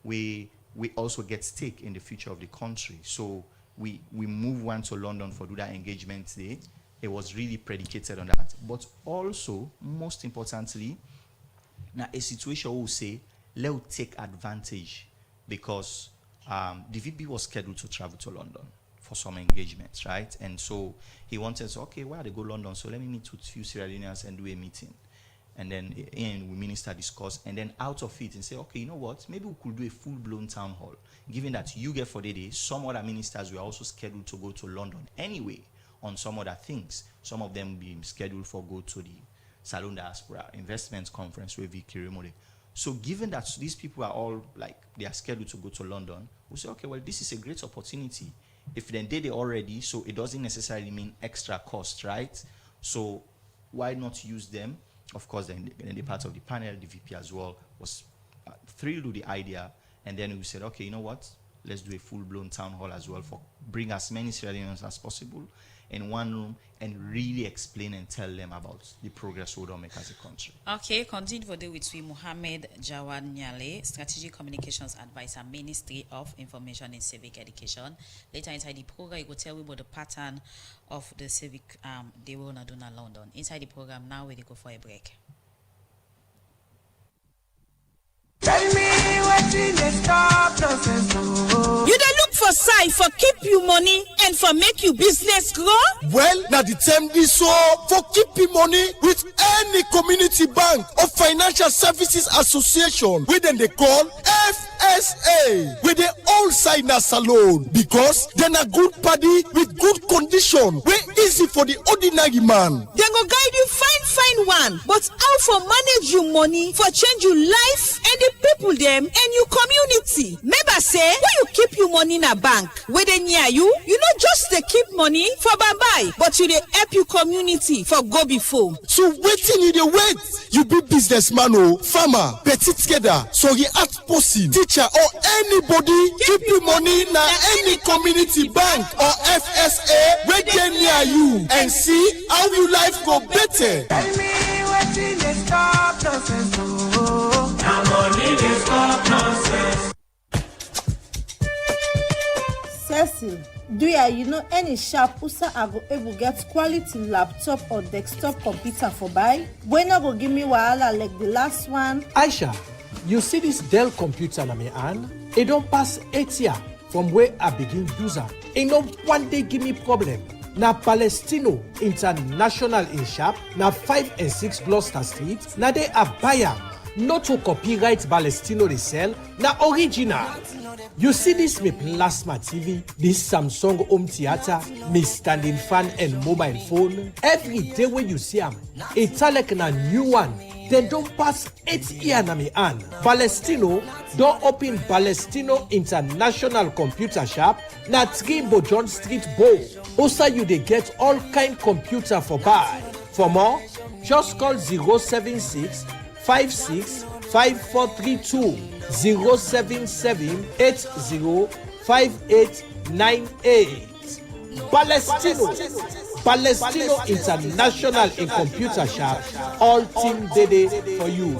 We also get stake in the future of the country. So we move one to London for do that engagement day. It was really predicated on that. But also, most importantly, now a situation where we say, let's take advantage because the VP was scheduled to travel to London for some engagements, right? And so he wanted to, okay, where they go London? So let me meet with a few Sierra Leoneans and do a meeting. And then we minister discuss, and then out of it and say, okay, you know what? Maybe we could do a full-blown town hall. Given that you get for the day, some other ministers were also scheduled to go to London anyway on some other things. Some of them being scheduled for go to the Salon Diaspora Investments Conference with Vicky Remode. So given that these people are all like, they are scheduled to go to London, we say, okay, well, this is a great opportunity. If they did it already, so it doesn't necessarily mean extra cost, right? So why not use them? Of course, then the part of the panel, the VP as well, was thrilled with the idea. And then we said, okay, you know what? Let's do a full-blown town hall as well for bring as many Sierra Leoneans as possible in one room and really explain and tell them about the progress we don't make as a country. Okay, continue for the with Mohammed Jawad Nyale, Strategic Communications Advisor, Ministry of Information and Civic Education. Later inside the program, you will tell me about the pattern of the civic they will not do in London. Inside the program, now we go for a break. Tell me what in the stop nonsense. You dey look for sign for keep you money and for make you business grow? Well, now the term is so for keeping money with any community bank or financial services association, which then they call FSA, with the all sign as Salon because then a good party with good condition, way easy for the ordinary man. They go guide you fine one, but how for manage your money for change your life and the people them and your community. Maybe say when you keep your money in a bank where they near you not just they keep money for bye but you they help your community for go before. So waiting you the wait, you be businessman or farmer, petit together, so he art person, teacher or anybody keep your money in any community bank or FSA where they near you and see how your life go better. Tell me what in the stop nonsense. Now money they stop nonsense. Cecil, do you know any sharp user I go able get quality laptop or desktop computer for buy? When I go give me wahala like the last one? Aisha, you see this Dell computer na me hand? It don't pass 8 years from where I begin user. It no one day give me problem. Na Palestino International in shop, na 5 and 6 Gloucester Street, na they a buyer. Not to copyright Palestino they sell, na original. You see this me plasma TV, this Samsung home theater, me standing fan and mobile phone. Every day when you see them, it's like a new one. Dem don pass 8 years na me hand. Palestino don open Palestino International Computer Shop na 3 Bojon Street, Bo. Also you dey get all kind computer for buy. For more, just call 076 56 5432 077 80 5898. Palestino International in Computer Shop, all team Dede for you.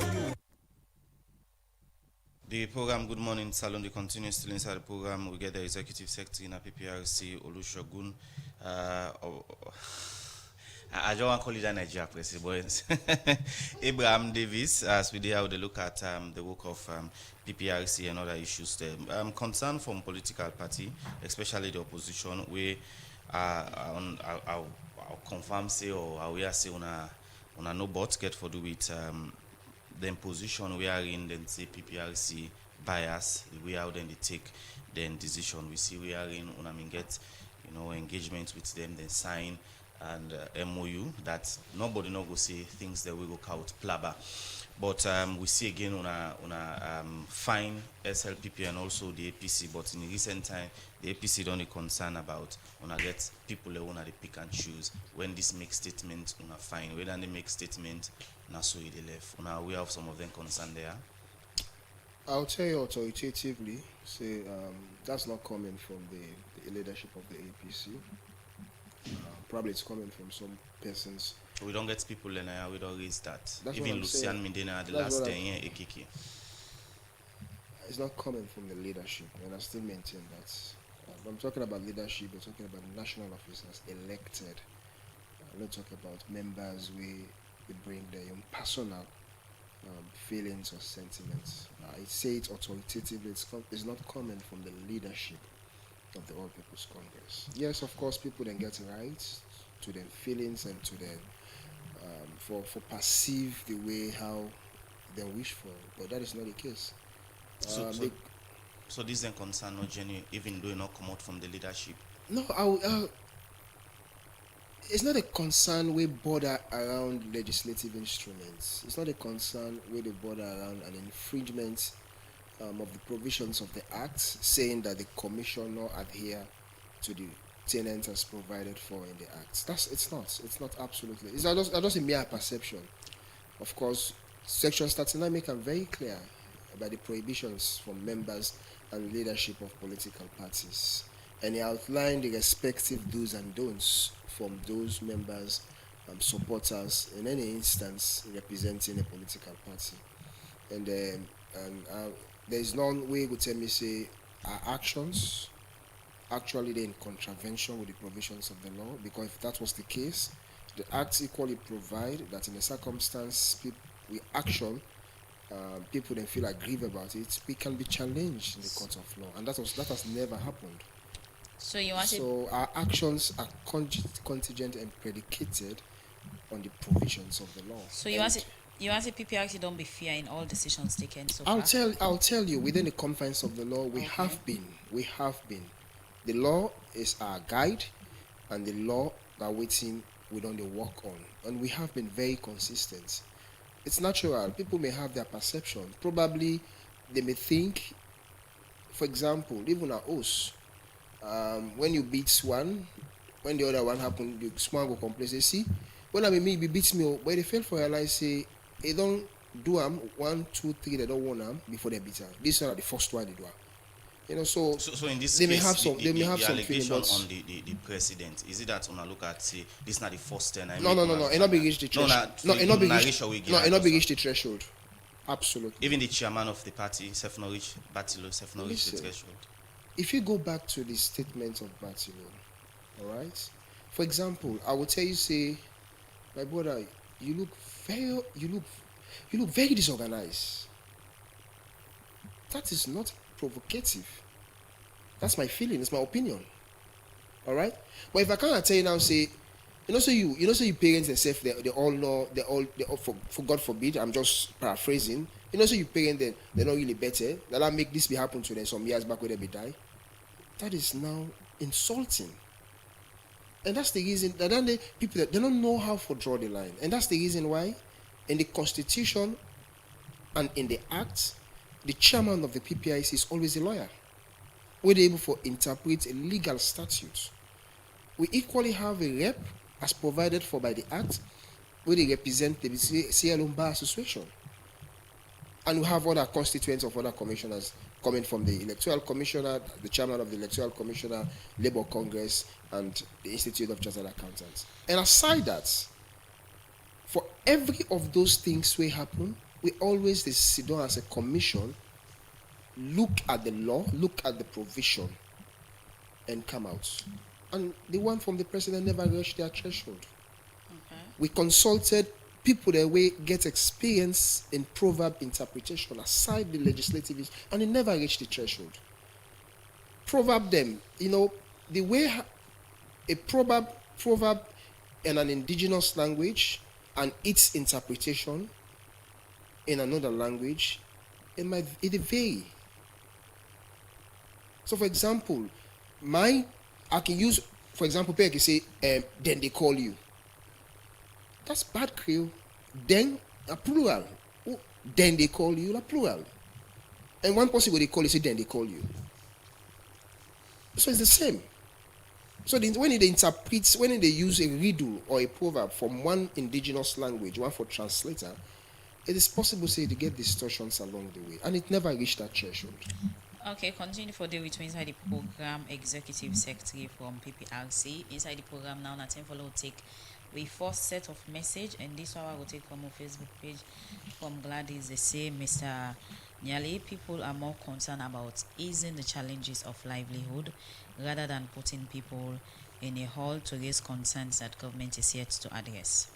The program Good Morning Salon, they continue still inside the program. We get the Executive Secretary in a PPRC, Olusegun. I don't want to call it a Nigeria president, Abraham Davis, as we did how they look at the work of PPRC and other issues there. Concern from political party, especially the opposition, we I'll confirm say or I will say on a no but get for do with the position we are in, then say PPRC bias, the way how then they take then decision. We see we are in on get engagement with them, then sign and MOU that nobody no go say things that we go out plaba. But we see again on a fine SLPP and also the APC. But in recent time, the APC don't concern about get people who want to pick and choose when this make statement on a fine. When they make statement, na so they left. We have some of them concerned there. I'll tell you authoritatively, say that's not coming from the leadership of the APC. Probably it's coming from some persons. We don't get people in we don't raise that. That's even Lucian Mindena the last 10 years, it's not coming from the leadership, and I still maintain that. I'm talking about leadership, we're talking about national officers elected. I'm not talking about members we bring their own personal feelings or sentiments. I say it authoritatively, it's not coming from the leadership of the All People's Congress. Yes, of course, people then get rights to their feelings and to their for perceive the way how they wish for, but that is not the case. So this then concern not genuine, even though it not come out from the leadership. No, it's not a concern we border around legislative instruments. It's not a concern where they border around an infringement of the provisions of the Act, saying that the commissioner adhere to the tenant as provided for in the Act. It's not absolutely. It's just a mere perception. Of course, Section 39 make it very clear about the prohibitions from members and leadership of political parties, and he outlined the respective do's and don'ts from those members and supporters in any instance representing a political party. And there is none way would tell me say our actions actually they're in contravention with the provisions of the law, because if that was the case, the acts equally provide that in a circumstance we action people then feel aggrieved about it, we can be challenged in the court of law, and that has never happened. So our actions are contingent and predicated on the provisions of the law. So you want to PPRC don't be fair in all decisions taken so far? I'll tell you, within the confines of the law, we have been. The law is our guide, and the law that we don't work on, and we have been very consistent. It's natural. People may have their perception. Probably they may think, for example, even at us, when you beat one, when the other one happened, the small go complain, say, see, when me beats me, but they fail for your life, say, they don't do them 1, 2, 3, they don't want them before they beat them. This is the first one they do. So in this they case, may have some. They may have some allegation feelings on the president. Is it that when I look at say this is not the first 10? No. It not be reached the threshold. It not be reached the threshold. Absolutely. Even the chairman of the party, Sefnorich Batilo, Sefnorich the threshold. If you go back to the statement of Batilo, all right. For example, I will tell you, say, my brother, you look very disorganized. That is not provocative. That's my feeling. It's my opinion. All right. But if I can't tell you now, say, you parents themselves, they all know, they all for God forbid, I'm just paraphrasing. So you parents they're not really better. That make this be happen to them some years back where they be die. That is now insulting. And that's the reason that then people they don't know how to draw the line. And that's the reason why In the Constitution and in the Act, the chairman of the PPIC is always a lawyer. We're able to interpret a legal statute. We equally have a rep as provided for by the Act, where they represent the Sierra Leone Bar Association. And we have other constituents of other commissioners coming from the Electoral Commissioner, the chairman of the Electoral Commissioner, Labour Congress, and the Institute of Chartered Accountants. And aside that, for every of those things we happen, we always sit down as a commission, look at the law, look at the provision, and come out. And the one from the president never reached their threshold. Okay. We consulted people that way get experience in proverb interpretation aside the legislative, and it never reached the threshold. Proverb them, the way a proverb in an indigenous language and its interpretation in another language, it vary. So, for example, I can use, for example, I can say, then they call you. That's bad Creole. Then a plural. Oh, then they call you a plural. And one person when they call you, say then they call you. So it's the same. So when they use a riddle or a proverb from one indigenous language, one for translator, it is possible say to get distortions along the way, and it never reached that threshold. Okay, continue for the with inside the program executive secretary from PPRC. Inside the program now, Nathan follow take we first set of message, and this one I will take from our Facebook page from Gladys. They say, Mr. Nyali, people are more concerned about easing the challenges of livelihood rather than putting people in a hole to raise concerns that government is yet to address.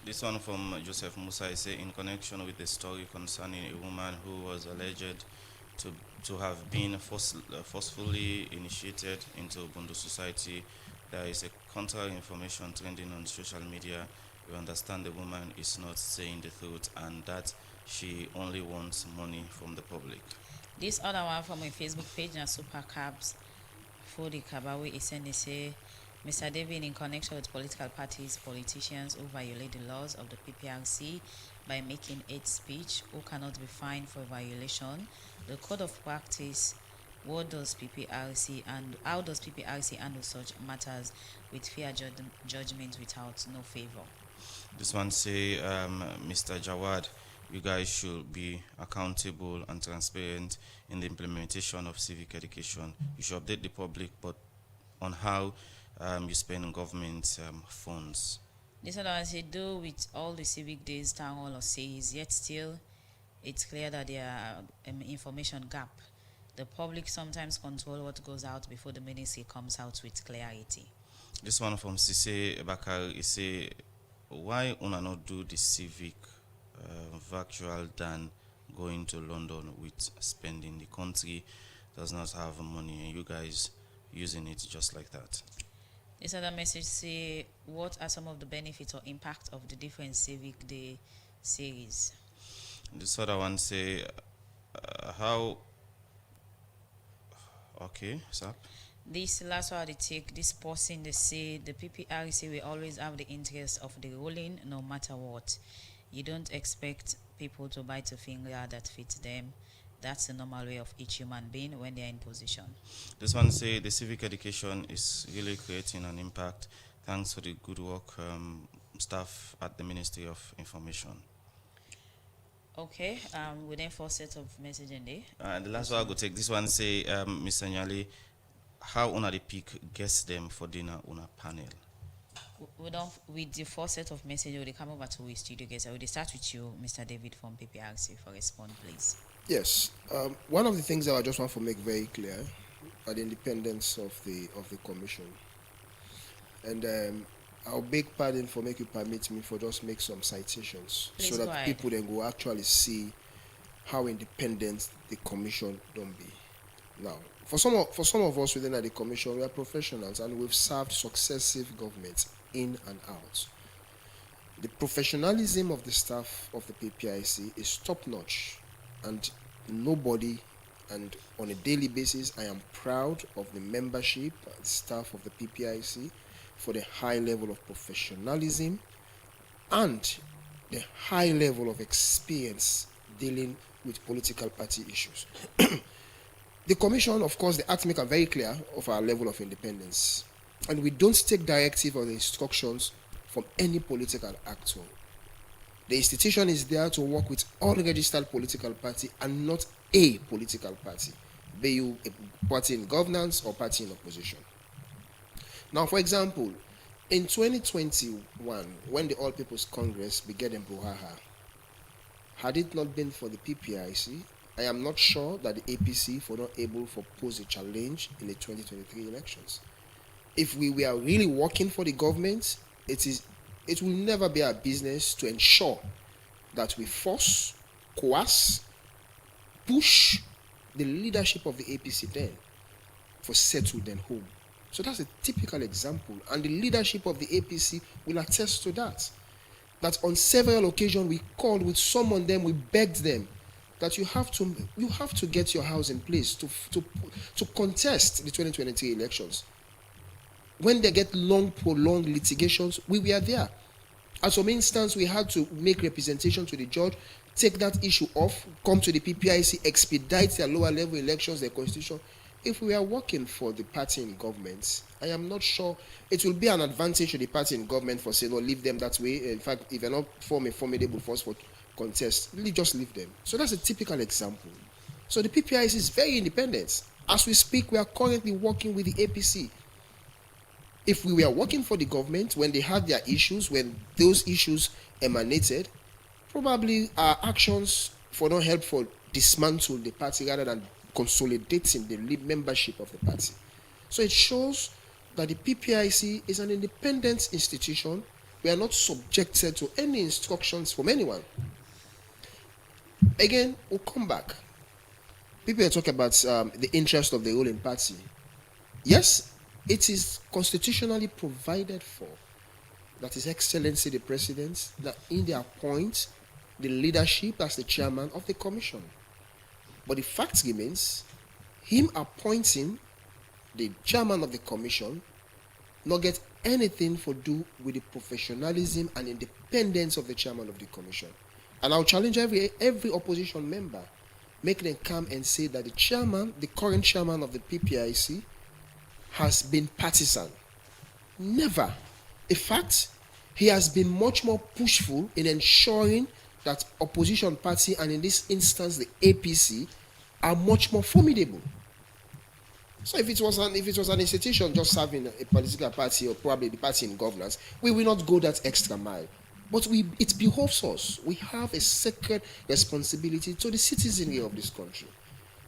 This one from Joseph Musa is in connection with the story concerning a woman who was alleged to have been forcefully initiated into Bundu society. There is a counter information trending on social media. We understand the woman is not saying the truth and that she only wants money from the public. This other one from my Facebook page, na Super Cabs for the Kabawe is saying, they say, Mr. David, in connection with political parties, politicians who violate the laws of the PPRC by making hate speech, who cannot be fined for violation, the code of practice, what does PPRC and how does PPRC handle such matters with fair judgment without no favor? This one say, Mr. Jawad, you guys should be accountable and transparent in the implementation of civic education. You should update the public, but on how you spend government funds. This one I say, do with all the civic days, town hall or says, yet still it's clear that there are information gap. The public sometimes control what goes out before the ministry comes out with clarity. This one from Sise Bakar is say, why una not do the civic virtual than going to London with spending? The country does not have money and you guys using it just like that. This other message say, what are some of the benefits or impact of the different civic day series? This other one say, how. Okay, sir. This last one they take, this person they say the PPRC will always have the interest of the ruling no matter what. You don't expect people to bite a finger that fits them. That's the normal way of each human being when they're in position. This one say the civic education is really creating an impact thanks to the good work staff at the Ministry of Information. Okay, we then first set of message in there. The last one I go take, this one say, Mr. Nyali, how una the pick guess them for dinner on a panel? With the first set of message, we come over to the studio guests. I will start with you, Mr. David from PPRC, for respond, please. Yes, one of the things that I just want to make very clear are the independence of the commission, and I'll beg pardon for make you permit me for just make some citations. Please, so that people then go actually see how independent the commission don't be. Now, for some of us within the commission, we are professionals and we've served successive governments in and out. The professionalism of the staff of the PPIC is top-notch, and nobody, and on a daily basis, I am proud of the membership and staff of the PPIC for the high level of professionalism and the high level of experience dealing with political party issues. The Commission, of course, the Act make it very clear of our level of independence. And we don't take directive or the instructions from any political actor. The institution is there to work with all registered political party and not a political party, be you a party in governance or party in opposition. Now, for example, in 2021, when the All People's Congress began in Buhaha, had it not been for the PPIC, I am not sure that the APC were not able to pose a challenge in the 2023 elections. If we were really working for the government, it will never be our business to ensure that we force, coerce, push the leadership of the APC then for settled and home. So that's a typical example, and the leadership of the APC will attest to that. That on several occasions we called, we summoned them, we begged them that you have to get your house in place to contest the 2023 elections. When they get long, prolonged litigations, we were there. At some instance, we had to make representation to the judge, take that issue off, come to the PPIC, expedite their lower level elections, their constitution. If we are working for the party in government, I am not sure it will be an advantage to the party in government for saying, no, leave them that way. In fact, if they're not form a formidable force for contest, really just leave them. So that's a typical example. So the PPIC is very independent. As we speak, we are currently working with the APC. If we were working for the government, when they had their issues, when those issues emanated, probably our actions for not help for dismantle the party rather than consolidating the membership of the party. So it shows that the PPIC is an independent institution. We are not subjected to any instructions from anyone. Again, we'll come back. People are talking about the interest of the ruling party. Yes, it is constitutionally provided for that His Excellency the President, that in they appoint the leadership as the chairman of the commission. But the fact remains, him appointing the chairman of the commission not get anything to do with the professionalism and independence of the chairman of the commission. And I'll challenge every opposition member, make them come and say that the chairman, the current chairman of the PPIC, has been partisan. Never. In fact, he has been much more pushful in ensuring that opposition party, and in this instance the APC, are much more formidable. So if it was an institution just serving a political party or probably the party in governance, we will not go that extra mile. But it behoves us. We have a sacred responsibility to the citizenry of this country.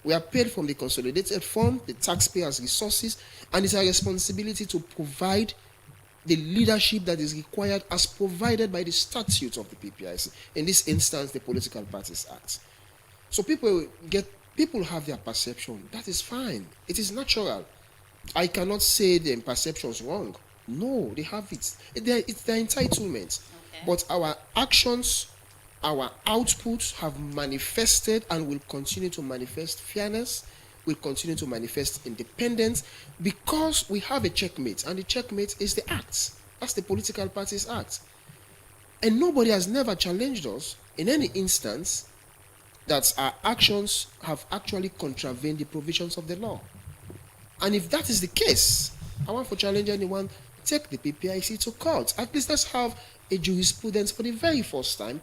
We are paid from the consolidated fund, the taxpayers' resources, and it's our responsibility to provide the leadership that is required as provided by the statutes of the PPIC. In this instance, the Political Parties Act. So people have their perception. That is fine. It is natural. I cannot say the perception is wrong. No, they have it. It's their entitlement. Okay. But our actions, our outputs have manifested and will continue to manifest fairness, will continue to manifest independence, because we have a checkmate, and the checkmate is the Act. That's the Political Parties Act. And nobody has never challenged us in any instance that our actions have actually contravened the provisions of the law. And if that is the case, I want to challenge anyone, take the PPIC to court. At least let's have a jurisprudence for the very first time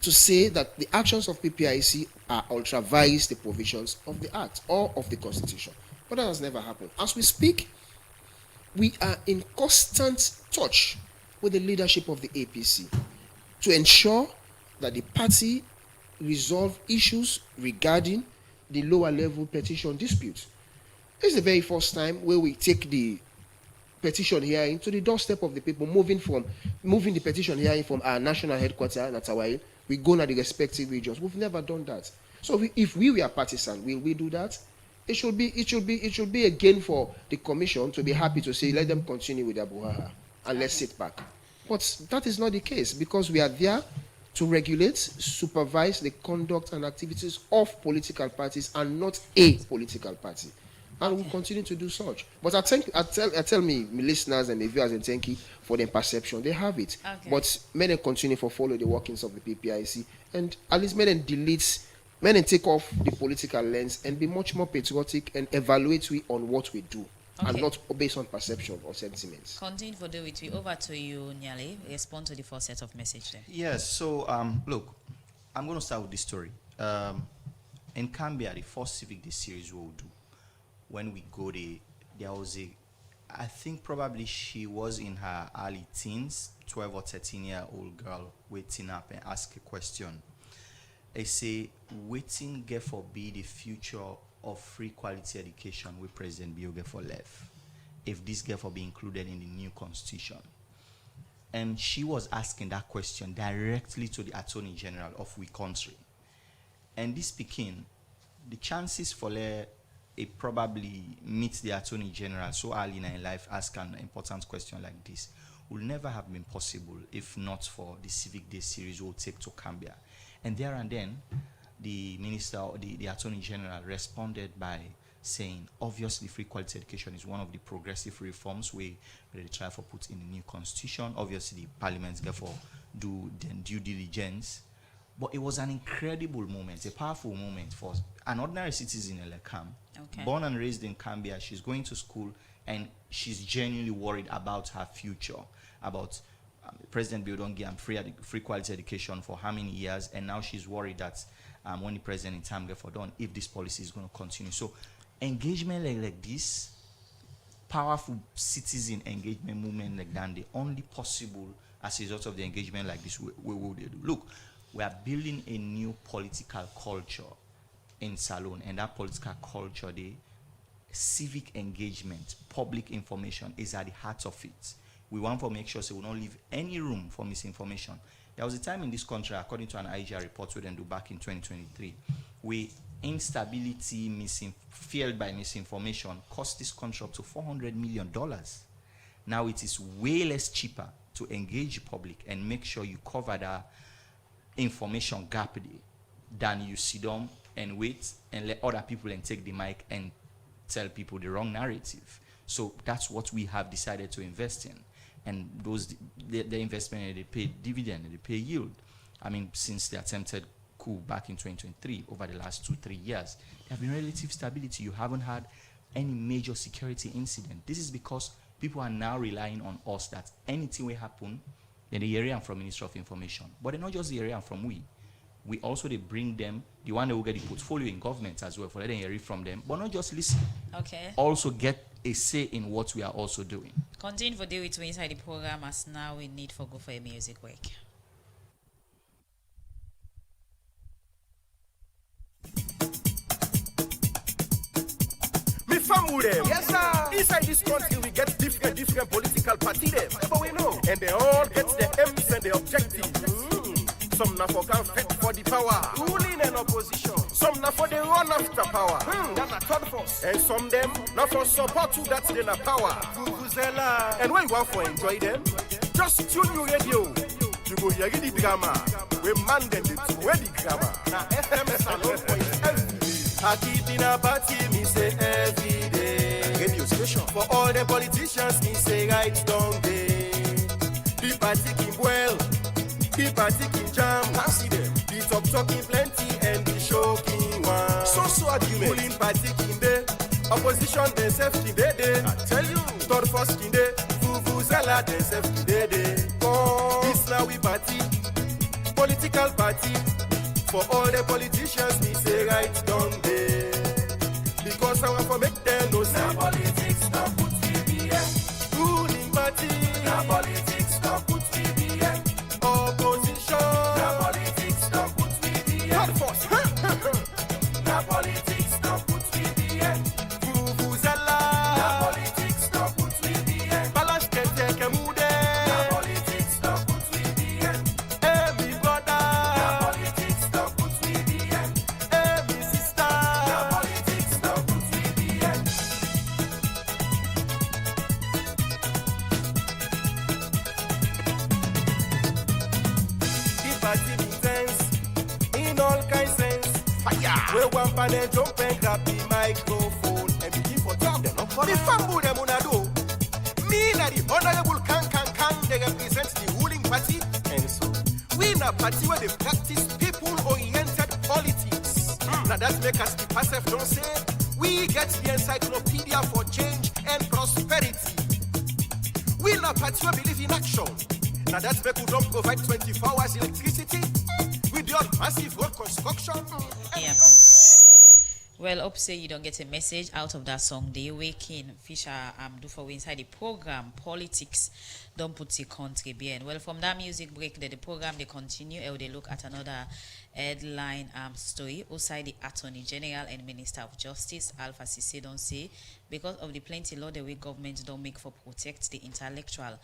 to say that the actions of PPIC are ultra-vires the provisions of the Act or of the Constitution. But that has never happened. As we speak, we are in constant touch with the leadership of the APC to ensure that the party resolve issues regarding the lower level petition dispute. This is the very first time where we take the petition hearing to the doorstep of the people, moving the petition hearing from our national headquarters in Atawail. We go to the respective regions. We've never done that. So if we were partisan, will we do that? It should be a gain for the commission to be happy to say, let them continue with their Buhaha and let's sit back. But that is not the case, because we are there to regulate, supervise the conduct and activities of political parties and not a political party. and we'll continue to do such. But I tell me listeners and the viewers and thank you for their perception. They have it. Okay. But may them continue to follow the workings of the PPIC, and at least may them take off the political lens and be much more patriotic and evaluate on what we do. Okay. And not based on perception or sentiments. Continue for do it. Over to you, Nyale. Respond to the first set of message there. Yes, so look, I'm going to start with this story. In Cambia, the first Civic Day series we'll do, when we go there was I think probably she was in her early teens, 12 or 13-year-old girl waiting up and ask a question. They say, waiting get for be the future of free quality education with President Bioge for left, if this get for be included in the new constitution. And she was asking that question directly to the Attorney General of we country. And this speaking, the chances for it probably meet the Attorney General so early in her life ask an important question like this would never have been possible if not for the Civic Day series we'll take to Cambia. And there and then, the minister, the Attorney General responded by saying, obviously free quality education is one of the progressive reforms we try for put in the new constitution. Obviously, the parliament therefore do due diligence. But it was an incredible moment, a powerful moment for an ordinary citizen in Lekam, born and raised in Cambia. She's going to school and she's genuinely worried about her future, about President Biodongi and free quality education for how many years, and now she's worried that when the president in time get for done, if this policy is going to continue. So engagement like this, powerful citizen engagement movement like that, they only possible as a result of the engagement like this. We will do. Look, we are building a new political culture in Salone, and that political culture, the civic engagement, public information is at the heart of it. We want to make sure we don't leave any room for misinformation. There was a time in this country, according to an IGR report we do back in 2023, where instability, fueled by misinformation, cost this country up to $400 million. Now it is way less cheaper to engage the public and make sure you cover the information gap than you sit down and wait and let other people and take the mic and tell people the wrong narrative. So that's what we have decided to invest in. And the investment, they pay dividend, they pay yield. I mean, since the attempted coup back in 2023, over the last 2-3 years, there have been relative stability. You haven't had any major security incident. This is because people are now relying on us that anything will happen, then they hear from Ministry of Information. But they're not just the hear from we. We also, they bring them, the one that will get the portfolio in government as well, for letting hear from them, but not just listen. Okay. Also get a say in what we are also doing. Continue for do it inside the program, as now we need for go for a music break. Me family them. Yes, sir. Inside this country we get different political party them. But we know. And they all get their aims and their objectives. Some na for can fight for the power, ruling and opposition. Some na for the run after power, that's a third force. And some them na for support to that they na power. Vuvuzela. And when you want for enjoy them, just tune your radio. You go hear the drama. We man them the two the grammar. Na FM Salone point every day. I keep in a party, me say every day. Radio station for all the politicians, me say right down day. The party keep well. The party can jam, I see them. The talking plenty and the shocking one. So argument. Pulling party in there, opposition themselves in there. I tell you, third first in there, Vuvuzela themselves in there. This now we party, political party. For all the politicians, we say right down there. Because I want to make them know say politics not put VBN. Ruling party, na politics not put VBN. Opposition, na politics not put VBN. Na politics not put VBN. Vuvuzela, na politics not put VBN. Balance can take a mood. Na politics not put VBN. Every brother, na politics not put VBN. Every sister, na politics not put VBN. The party intense in all kinds sense. Fire. We one panel jump and grab the microphone and begin for talk. The fambu them una do. Me na the honorable Kang, they represent the ruling party. And so, we na party where they practice people-oriented politics. Now that make us the passive don't say, we get the encyclopedia for change and prosperity. We na party where believe in action. Now that make we don't provide 24 hours electricity. We do massive road construction. Yeah. Well, hope say you don't get a message out of that song. They waking Fisher do for inside the program Politics Don't Put the Country Behind. Well, from that music break, the program they continue. They look at another headline story outside the Attorney General and Minister of Justice Alpha Cisse don't say because of the plenty law the way government don't make for protect the intellectual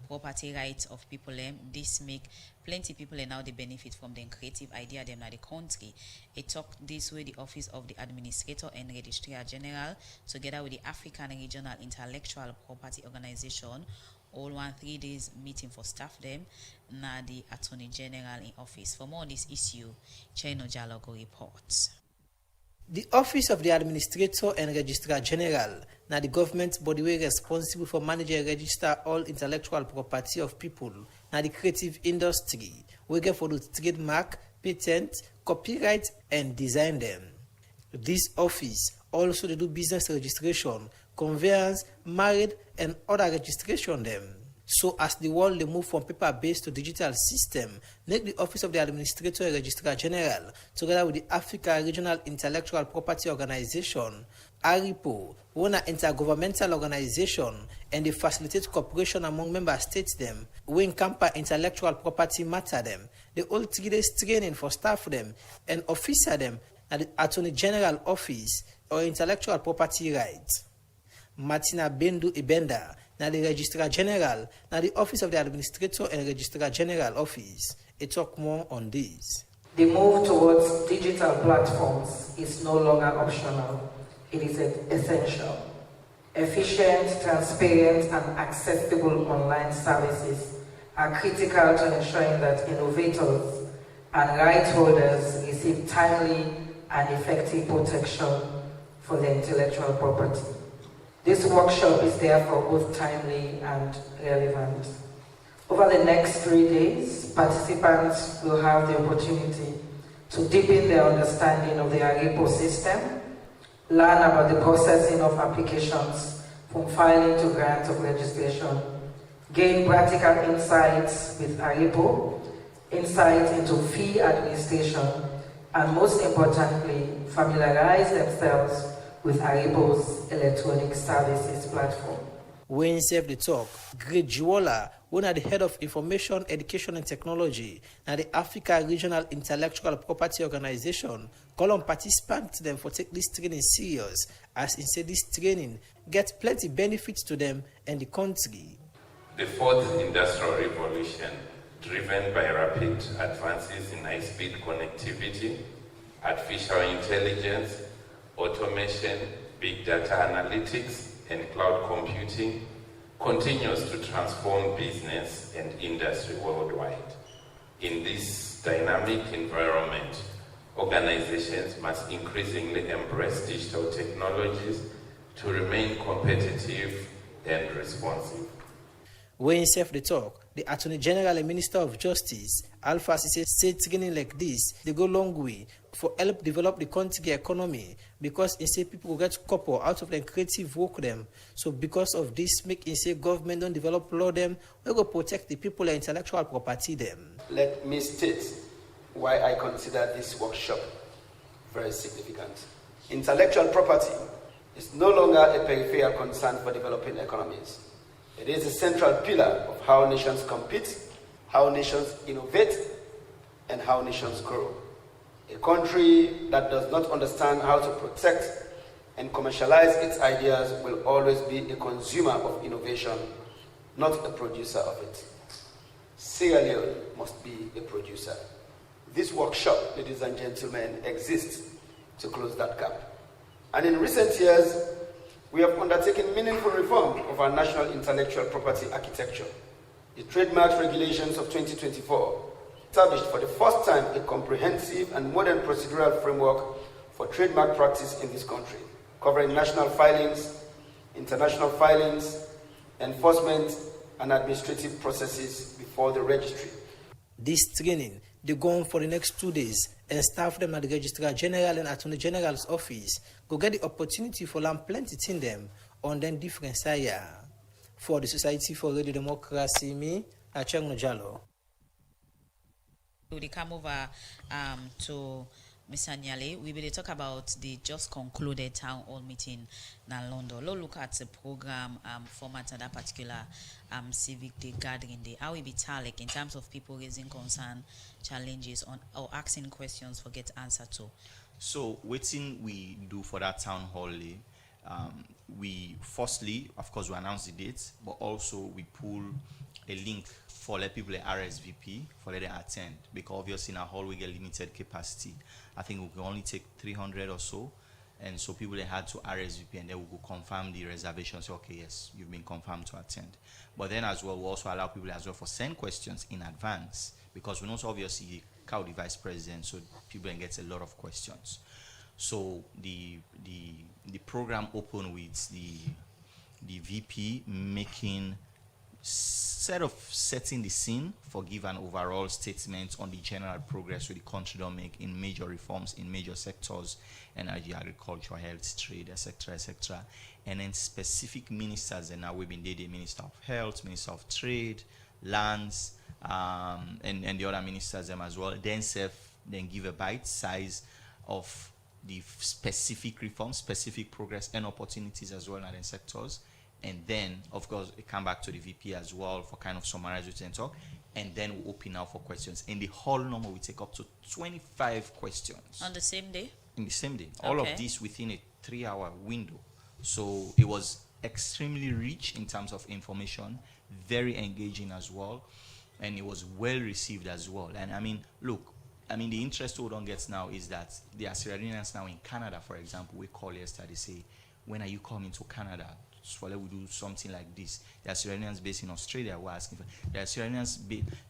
property rights of people. This make plenty people now they benefit from the creative idea them na the country. It talk this way the Office of the Administrator and Registrar General together with the African Regional Intellectual Property Organization all 3 days meeting for staff them na the Attorney General in office. For more on this issue, Chino Jalogo reports. The Office of the Administrator and Registrar General na the government body way responsible for managing and register all intellectual property of people na the creative industry. We get for the trademark, patent, copyright and design them. This office also they do business registration, conveyance, marriage and other registration them. So as the world they move from paper-based to digital system, make the Office of the Administrator and Registrar General, together with the Africa Regional Intellectual Property Organization, ARIPO, one intergovernmental organization, and they facilitate cooperation among member states them, when camper intellectual property matter them, they all 3 days training for staff them and officer them at the Attorney General Office or Intellectual Property Rights. Martina Bendu Ibenda, now the Registrar General, now the Office of the Administrator and Registrar General Office. It talk more on this. The move towards digital platforms is no longer optional. It is essential. Efficient, transparent, and accessible online services are critical to ensuring that innovators and rights holders receive timely and effective protection for their intellectual property. This workshop is therefore both timely and relevant. Over the next 3 days, participants will have the opportunity to deepen their understanding of the ARIPO system, learn about the processing of applications from filing to grant of registration, gain practical insights with ARIPO, insight into fee administration, and most importantly, familiarize themselves with ARIPO's electronic services platform. When Save the Talk, Great Juola, one at the head of Information, Education and Technology, and the Africa Regional Intellectual Property Organization, call on participants to them for take this training serious, as instead this training gets plenty benefits to them and the country. The fourth industrial revolution, driven by rapid advances in high-speed connectivity, artificial intelligence, automation, big data analytics, and cloud computing, continues to transform business and industry worldwide. In this dynamic environment, organizations must increasingly embrace digital technologies to remain competitive and responsive. When Save the Talk, the Attorney General and Minister of Justice, Alpha Cisse, said training like this, they go long way for help develop the country economy because in say people will get couple out of them creative work them. So because of this, make in say government don't develop law them, we go protect the people and intellectual property them. Let me state why I consider this workshop very significant. Intellectual property is no longer a peripheral concern for developing economies. It is a central pillar of how nations compete, how nations innovate, and how nations grow. A country that does not understand how to protect and commercialize its ideas will always be a consumer of innovation, not a producer of it. Sierra Leone must be a producer. This workshop, ladies and gentlemen, exists to close that gap. And in recent years, we have undertaken meaningful reform of our national intellectual property architecture. The trademarks regulations of 2024 established for the first time a comprehensive and modern procedural framework for trademark practice in this country, covering national filings, international filings, enforcement, and administrative processes before the registry. This training, they go on for the next 2 days, and staff them at the Registrar General and Attorney General's office go get the opportunity for learn plenty in them on them different side. For the Society for Radio Democracy, me, Achang Nojalo. We come over to Mr. Nyale. We will talk about the just concluded town hall meeting in London. Let's look at the program format at that particular civic day gathering day. How will be like in terms of people raising concern, challenges on or asking questions for get answer to. So waiting we do for that town hall day. We firstly, of course, we announce the dates, but also we pull a link for let people RSVP for let them attend, because obviously in our hall we get limited capacity. I think we can only take 300 or so, and so people they had to RSVP and then we will confirm the reservation. Say, okay, yes, you've been confirmed to attend. But then as well, we also allow people as well for send questions in advance, because we know obviously Cow the vice president, so people can get a lot of questions. So the program open with the VP making setting the scene for give an overall statement on the general progress with the country don't make in major reforms in major sectors, energy, agriculture, health, trade, etc., and then specific ministers. And now we've been the Minister of Health, Minister of Trade, Lands, and the other ministers them as well. Then give a bite size of the specific reforms, specific progress and opportunities as well in other sectors. And then, of course, it come back to the VP as well for kind of summarize it and talk. And then we open now for questions. In the whole number, we take up to 25 questions. On the same day? In the same day. All of this within a 3-hour window. So it was extremely rich in terms of information, very engaging as well. And it was well received as well. And I mean, look, the interest we don't get now is that the Sierra Leoneans now in Canada, for example, we call yesterday, say, when are you coming to Canada? So we do something like this. There are Sierra Leoneans based in Australia who are asking for. There are Sierra Leoneans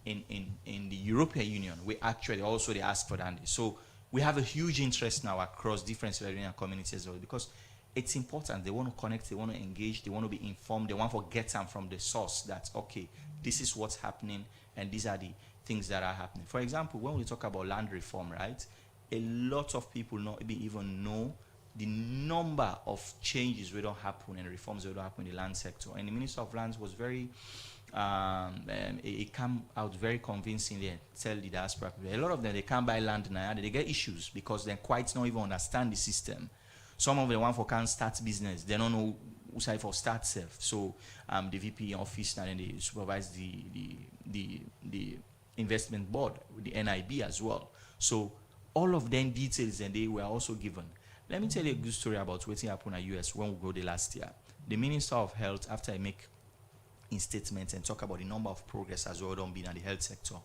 in the European Union. We actually also they ask for that. So we have a huge interest now across different Sierra Leonean communities because it's important. They want to connect, they want to engage, they want to be informed, they want to get them from the source that, okay, this is what's happening and these are the things that are happening. For example, when we talk about land reform, right, a lot of people not even know the number of changes that don't happen and reforms that don't happen in the land sector. And the Minister of Lands was very, it came out very convincingly and tell the diaspora people, a lot of them, they can't buy land now, they get issues because they quite not even understand the system. Some of them want for can't start business, they don't know who side for start self. So the VP office and then they supervise the investment board, the NIB as well. So all of them details and they were also given. Let me tell you a good story about what happened at US when we go the last year. The Minister of Health, after I make in statements and talk about the number of progress as well done being in the health sector,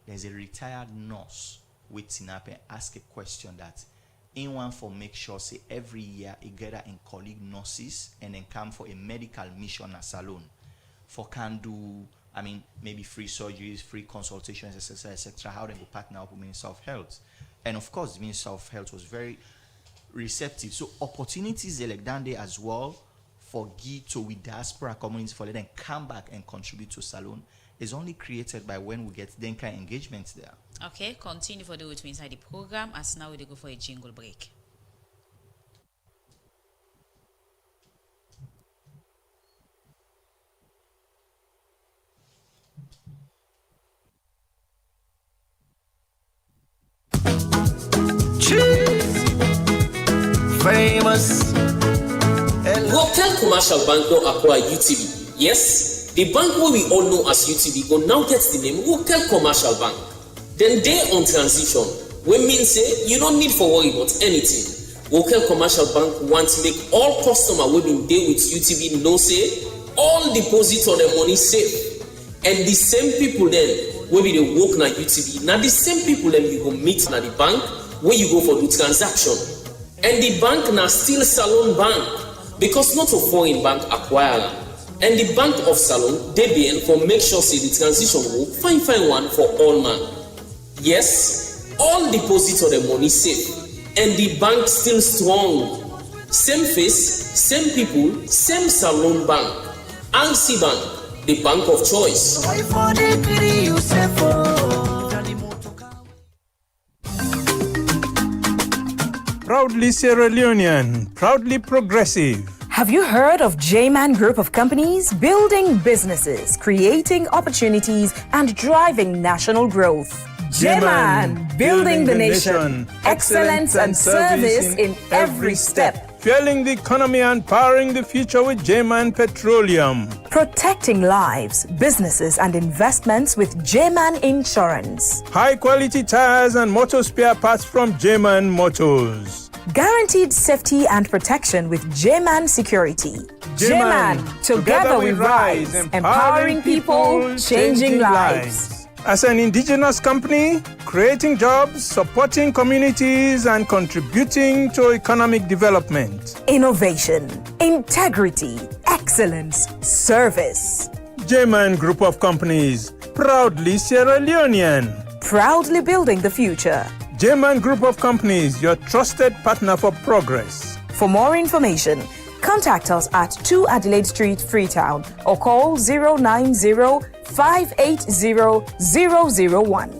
there's a retired nurse waiting up and ask a question that anyone for make sure say every year he gather in colleague nurses and then come for a medical mission at salon for can do maybe free surgeries, free consultations, etc. How they will partner up with Minister of Health. And of course the Minister of Health was very receptive. So opportunities like that day as well for to with diaspora communities for them come back and contribute to salon is only created by when we get then kind of engagement there. Okay, continue for the way to inside the program as now we go for a jingle break. Famous. Rotel Commercial Bank now acquire UTB. Yes, the bank where we all know as UTB will now get the name Rotel Commercial Bank. Then they on transition, we mean say you don't need for worry about anything. Rotel Commercial Bank wants to make all customers who been there with UTB know say all deposit on their money safe. And the same people then where we they work na UTB, now the same people then you go meet na the bank where you go for the transaction. And the bank now still Salon Bank because not a foreign bank acquire. And the Bank of Salon, DBN, for make sure say the transition work fine one for all man. Yes, all deposits of the money safe and the bank still strong. Same face, same people, same Salon Bank. RC Bank, the bank of choice. Proudly Sierra Leonean, proudly progressive. Have you heard of J-Man Group of Companies? Building businesses, creating opportunities, and driving national growth. J-Man, building the nation. Excellence and service in every step. Fueling the economy and powering the future with J-Man Petroleum. Protecting lives, businesses, and investments with J-Man Insurance. High quality tires and motor spare parts from J-Man Motors. Guaranteed safety and protection with J-Man Security. J-Man, together we rise, empowering people, changing lives. As an indigenous company, creating jobs, supporting communities, and contributing to economic development. Innovation, integrity, excellence, service. J-Man Group of Companies, proudly Sierra Leonean. Proudly building the future. J-Man Group of Companies, your trusted partner for progress. For more information, contact us at 2 Adelaide Street, Freetown, or call 090-580-001.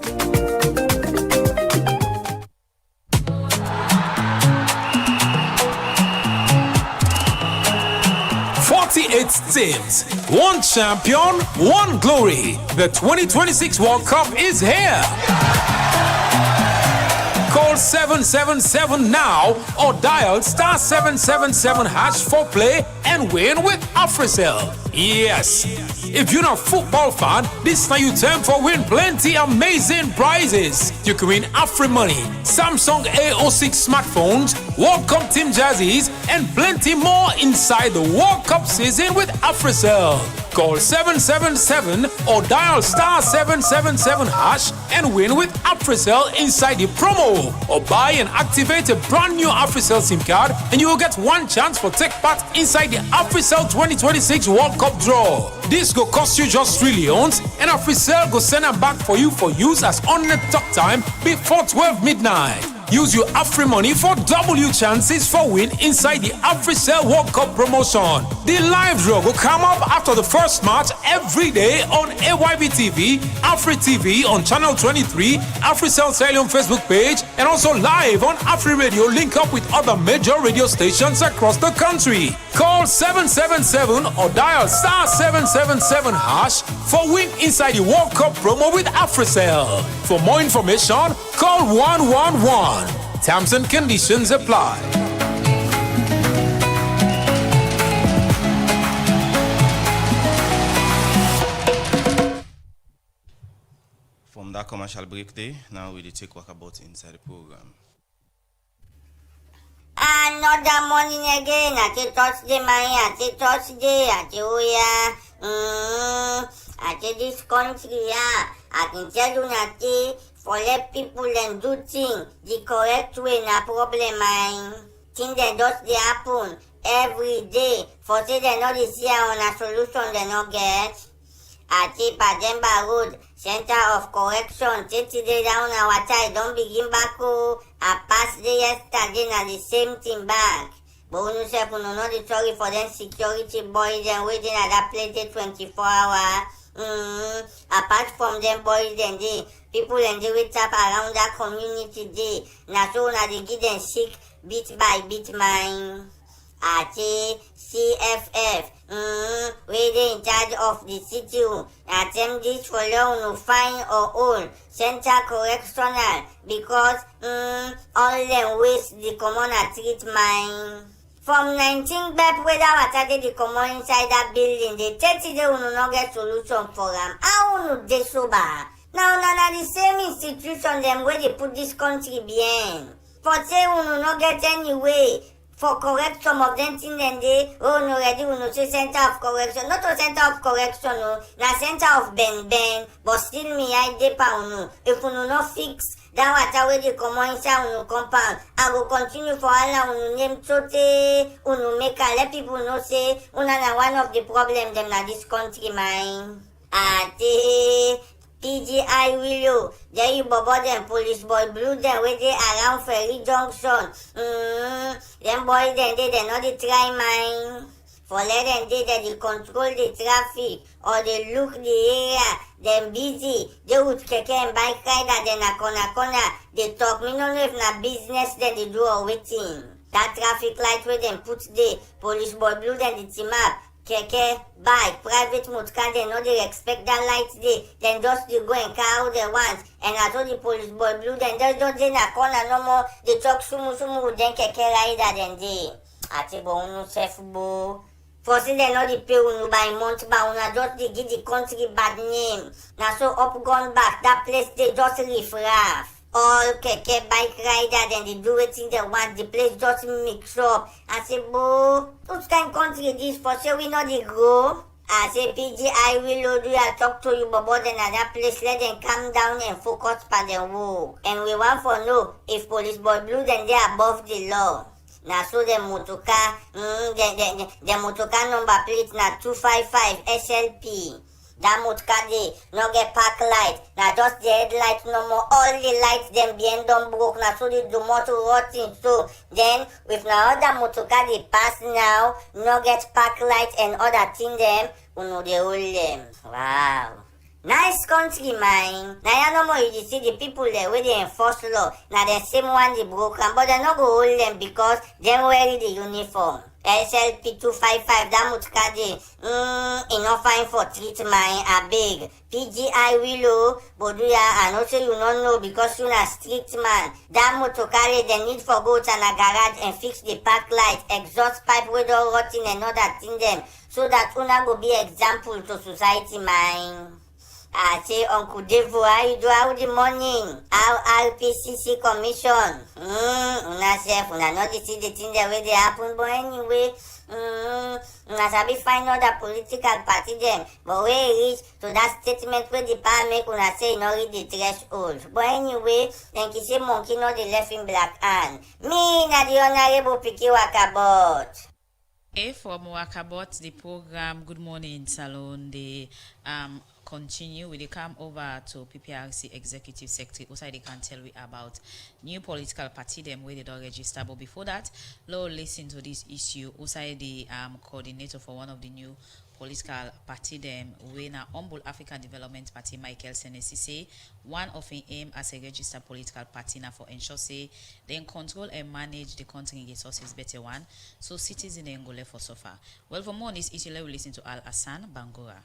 48 teams, one champion, one glory. The 2026 World Cup is here. Call 777 now or dial *777# for play and win with AfriCell. Yes, if you're not a football fan, this time you turn for win plenty amazing prizes. You can win AfriMoney, Samsung A06 smartphones, World Cup team jerseys, and plenty more inside the World Cup season with AfriCell. Call 777 or dial *777# and win with AfriCell inside the promo. Or buy and activate a brand new AfriCell SIM card and you will get one chance for take part inside the AfriCell 2026 World Cup draw. This go cost you just $3 and AfriCell go send them back for you for use as on-net talk time before 12 midnight. Use your AfriMoney for double chances for win inside the AfriCell World Cup promotion. The live draw will come up after the first match every day on AYB TV, Afri TV on channel 23, AfriCell Sierra Leone Facebook page, and also live on Afri Radio. Link up with other major radio stations across the country. Call 777 or dial *777# for win inside the World Cup promo with AfriCell. For more information, call 111. Terms and conditions apply. From that commercial break there, now we take walkabout inside the program. Another morning again, at a Thursday, at a Thursday, at Oya, at this country, I can tell you that for let people and do things the correct way, na problem, things that just they happen every day. For say they know this year on a solution they no get. At Pademba Road, Center of Correction, 30 days down our time, don't begin back. I passed there yesterday, na the same thing back. But when you say, you know the story for them security boys and waiting at that place 24 hours. Apart from them boys and they people and they wait up around that community day. Na so na they give them sick bit by bit mine. At CFF, where they in charge of the city. Attempt this for long, fine or old. Center correctional because all them waste the common treat mine. From 19 bed whether I the common inside that building, they 30 they will not get solution for them. How would they sober? Now the same institution them where they put this country behind. For say we will not get any way for correct some of them things then they no ready we no say center of correction. Not a center of correction no, na center of ben, but still me I depend no. If we no fix that water where they come inside no compound, I will continue for all no name tote, no make let people know say una na one of the problem them na this country mine. PGI Willow, there you bobo them, police boy blue them, where they around Ferry Junction. Them boys then they not the try mine. For let them they control the traffic or they look the area, them busy. They would keke and bike rider, then a corner. They talk, me no know if na business, then they do a waiting. That traffic light where them put the police boy blue, then the team up. Keke, bike, private motor, they know they expect that light day. Then just they go and car they want. And I told the police boy blue, then just don't in a corner no more. They talk sumu, then keke rider, then they. I say, bo, no safe bo. First they know the pay unu by month, but una just they give the country bad name. Now so up gone back, that place they just riff-raff. All keke bike rider, then they do it in the want, the place just mix up. I say, boo, which kind of country this for sure we know the go? I say, PGI will do I talk to you about another place, let them calm down and focus on the work. And we want to know if police boy blue, then they are above the law. Now so the motoka, the motoka number plate na 255 SLP. That motoka they no get park light. Now just the headlight no more. All the lights them being done broke. Now so they do motor rotting. So then with now other motoka they pass now, no get park light and other thing them, uno they hold them. Wow. Nice country, man. Now you no more you see the people there where they enforce law. Now the same one they broke, but they no go hold them because they wear the uniform. SLP 255, that motoka dey, enough fine for treatment, a big. PGI Willow, Boduya, and also you don't know because you're a strict man. That motoka they need for go to a garage and fix the park light, exhaust pipe with all rotting and other thing them. So that una go be example to society, man. I say, Uncle Devo, how you do how the morning? How RPCC commission? Una self, una not see the thing that way they happen, but anyway, una sabi find out the political party them. But when it reach to that statement where the power make una say no read the threshold. But anyway, then he say monkey not the left in black hand. Me na the honorable Piki Wakabot. From Wakabot, the program Good Morning Salon, they continue. We come over to PPRC Executive Secretary. Also, they can tell we about new political party them where they don't register. But before that, let's listen to this issue. Also, the coordinator for one of the new political party them, when a Humble African Development Party, Michael Senesi say one of his aim as a registered political party now for ensure say they control and manage the country resources better one, so citizens in Angola for so far. Well, for more on this issue, we listen to Al Hassan Bangura.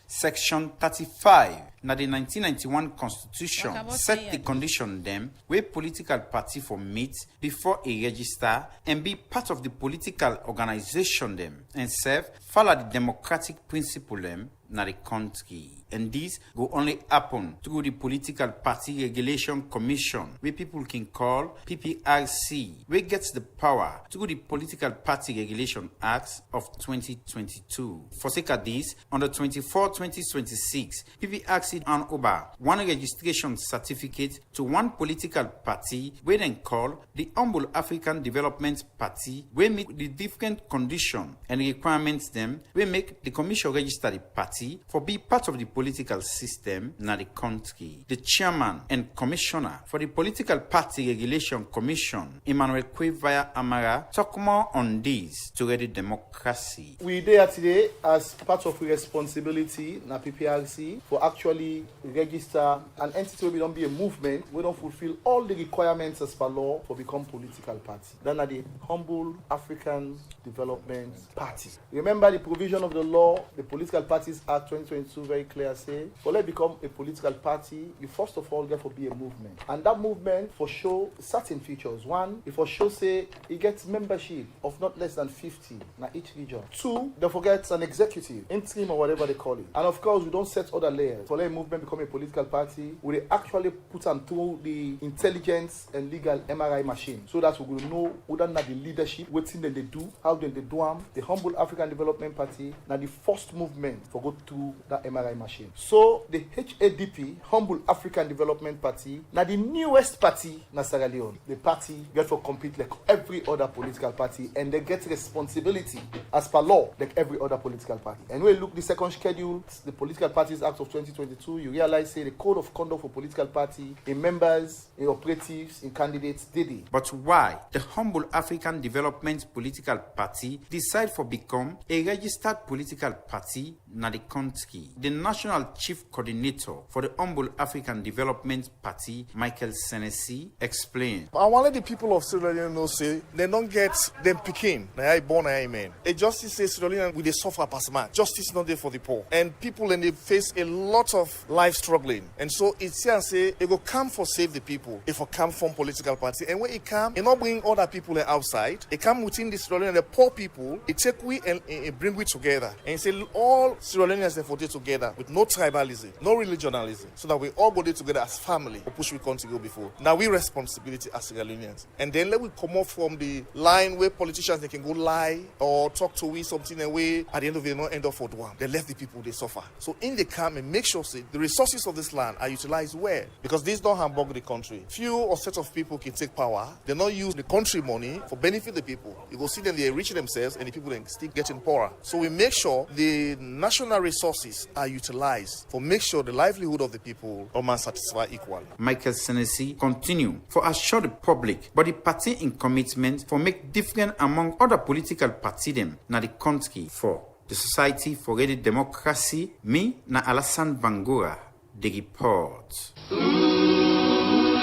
Section 35 na the 1991 Constitution set the condition them where political party for meet before a register and be part of the political organization them and serve follow the democratic principle them na the country. And this go only happen through the Political Party Regulation Commission, where people can call PPRC, where gets the power through the Political Party Regulation Act of 2022. For sake of this, on the 24/2026, PPRC hand over one registration certificate to one political party, where then call the Humble African Development Party, where meet the different conditions and requirements them, where make the commission register the party for be part of the political system na the country. The chairman and commissioner for the Political Party Regulation Commission, Emmanuel Kwevaya Amara, talk more on this to ready democracy. We there today as part of responsibility na PPRC for actually register an entity where we don't be a movement, we don't fulfill all the requirements as per law for become political party. Then are the Humble African Development Party. Remember the provision of the law, the Political Parties Act 2022 very clear say, for let become a political party, you first of all get to be a movement. And that movement for show certain features. One, it for show say it gets membership of not less than 50 na each region. Two, they forget an executive, interim or whatever they call it. And of course, we don't set other layers. For let a movement become a political party, we actually put them through the intelligence and legal MRI machine so that we will know whether not the leadership, what thing they do, how they do them. The Humble African Development Party, now the first movement for go look through that MRI machine. So the HADP, Humble African Development Party, now the newest party in Sierra Leone. The party get to compete like every other political party, and they get responsibility as per law like every other political party. And when you look the second schedule, the Political Parties Act of 2022, you realize say the code of conduct for political party, in members, in operatives, in candidates, did it. But why the Humble African Development Political Party decide for become a registered political party na the country? The National Chief Coordinator for the Humble African Development Party, Michael Senesi, explained. I want the people of Sierra Leone know say they don't get them picking. I born I amen. A justice says Sierra Leone with a suffer past man. Justice not there for the poor. And people and they face a lot of life struggling. And so it's here and say it will come for save the people. It will come from political party. And when it come, it not bring other people outside. It come within the Sierra Leone and the poor people. It take we and bring we together. And say all Sierra Leoneans they for together with no tribalism, no religionalism, so that we all go there together as family. Or push we country go before. Now we responsibility as Sierra Leoneans. And then let we come off from the line where politicians they can go lie or talk to we something away at the end of the day not end up for one. They left the people they suffer. So in the come and make sure say the resources of this land are utilized well, because this don't hamburg the country. Few or set of people can take power. They not use the country money for benefit the people. You go see them they enrich themselves and the people then still getting poorer. So we make sure the national resources are utilized for make sure the livelihood of the people are man satisfied equal. Michael Senesi continue for assure the public but the party in commitment for make different among other political party them na the country for the Society for Ready Democracy. Me na Alassane Bangura, the report. Ooh,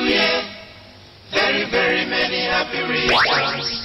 yeah. Very, very many happy reasons.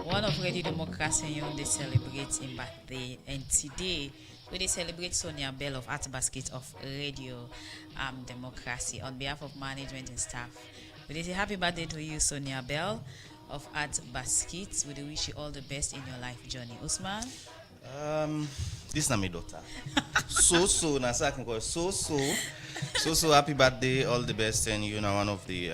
One of Ready Democracy, they celebrate in birthday, and today we celebrate Sonia Bell of Art Basket of Radio Democracy. On behalf of management and staff, we say happy birthday to you, Sonia Bell of Art Basket. We wish you all the best in your life journey. Usman? This is my daughter. Nasa can call so happy birthday, all the best, and you know one of the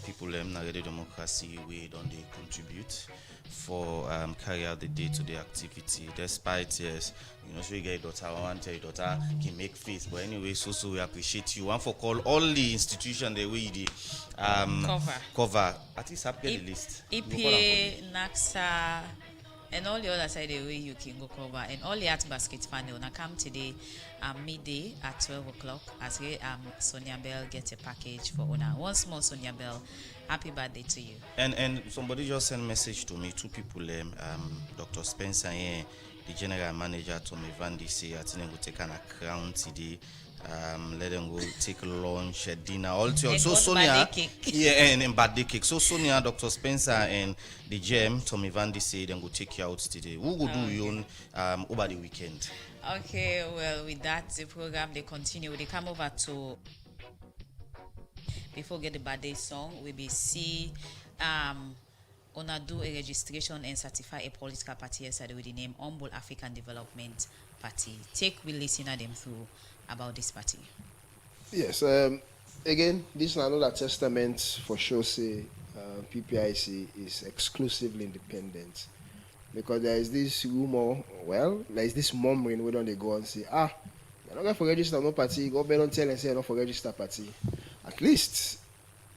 people in Ready Democracy we don't they contribute for carry out the day-to-day activity. Despite yes, so you get your daughter, I want your daughter can make face, but anyway, so we appreciate you. One for call all the institutions the way the cover. At least up the list. EPA, NAXA. And all the other side the way you can go cover, and all the Art Basket family wanna come today midday at 12 o'clock as Sonia Bell gets a package for Ona. Once more, Sonia Bell, happy birthday to you. And somebody just sent a message to me, two people, Dr. Spencer and the general manager Tommy Van Disse. I think they will take an account today. Let them go take lunch, dinner, all together. So Sonia, and birthday cake. So Sonia, Dr. Spencer, and the GM Tommy Van Disse, then go take you out today. Who go do you over the weekend? Okay, well, with that, the program they continue. They come over to before we get the birthday song. We be see Ona do a registration and certify a political party yesterday with the name Humble African Development Party. Take we listen to them through about this party. Yes, again, this is another testament for sure say PPIC is exclusively independent, because there is this rumor, there is this murmuring where don't they go and say, you're not going to register no party, go back and tell and say you're not for register party. At least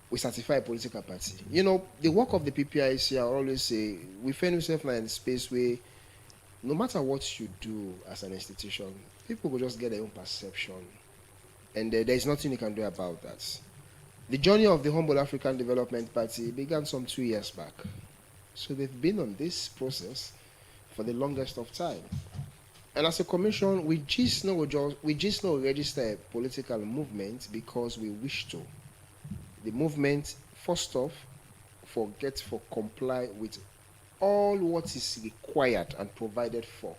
we certify a political party. The work of the PPIC, I always say, we find ourselves in a space where no matter what you do as an institution, people will just get their own perception, and there is nothing you can do about that. The journey of the Humble African Development Party began some 2 years back, so they've been on this process for the longest of time. And as a commission, we just know register a political movement because we wish to. The movement, first off, comply with all what is required and provided for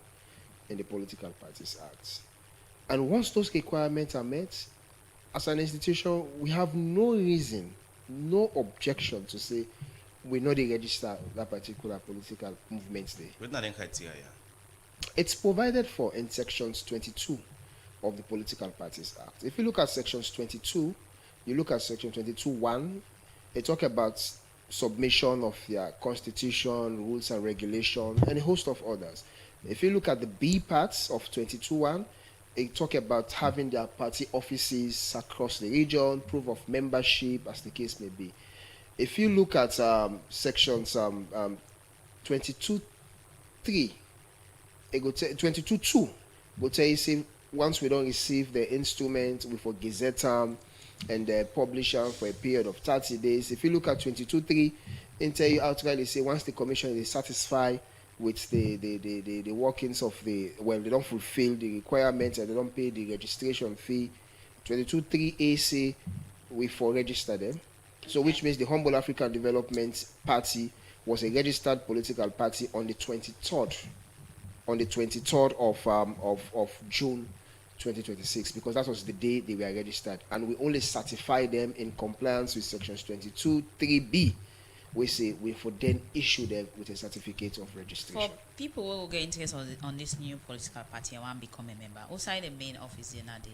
in the Political Parties Act. And once those requirements are met, as an institution, we have no reason, no objection to say we know they register that particular political movement there. What are the criteria? It's provided for in sections 22 of the Political Parties Act. If you look at sections 22, you look at section 22(1), they talk about submission of their constitution, rules and regulation, and a host of others. If you look at the B parts of 22(1), they talk about having their party offices across the region, proof of membership, as the case may be. If you look at sections 22(3), 22(2), will tell you, say, once we don't receive the instrument, we for gazette them and publish them for a period of 30 days. If you look at 22(3), it tell you outrightly, say, once the commission is satisfied with the workings of they don't fulfill the requirements and they don't pay the registration fee, 22(3)(a) say we for register them. So which means the Humble African Development Party was a registered political party on the 23rd of June 2026, because that was the day they were registered, and we only certify them in compliance with sections 22(3)(b). We say we for then issue them with a certificate of registration. For people who will get interested on this new political party and want to become a member, outside the main office in the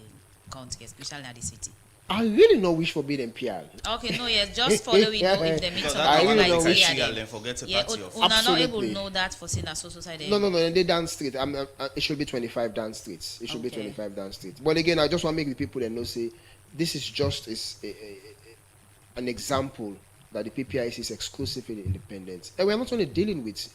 county, especially in the city. I really no wish for being PR. Okay, no, yes, just follow we know if they meet I something really like no wish. yeah, una not able to know that for saying a society. No, they down street. It should be 25 down streets. It should be 25 down streets. But again, I just want to make the people that know, say, this is just an example that the PPIC is exclusively independent. And we are not only dealing with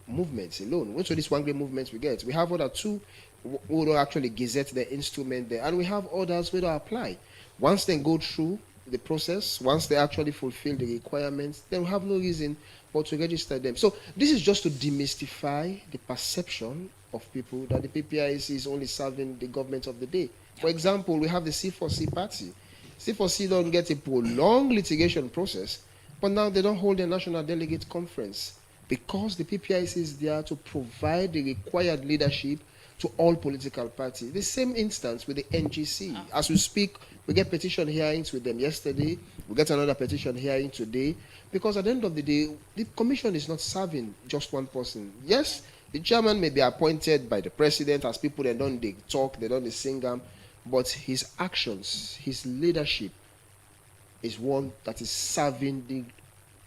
movements alone. Once this one great movement we get, we have other two who don't actually gazette the instrument there, and we have others who don't apply. Once they go through the process, once they actually fulfill the requirements, then we have no reason but to register them. So this is just to demystify the perception of people that the PPIC is only serving the government of the day. For example, we have the C4C party. C4C don't get a prolonged litigation process, but now they don't hold a national delegate conference because the PPIC is there to provide the required leadership to all political parties. The same instance with the NGC. As we speak, we get petition hearings with them yesterday. We get another petition hearing today. Because at the end of the day, the commission is not serving just one person. Yes, the chairman may be appointed by the president as people that don't they talk, they don't they sing them, but his actions, his leadership is one that is serving the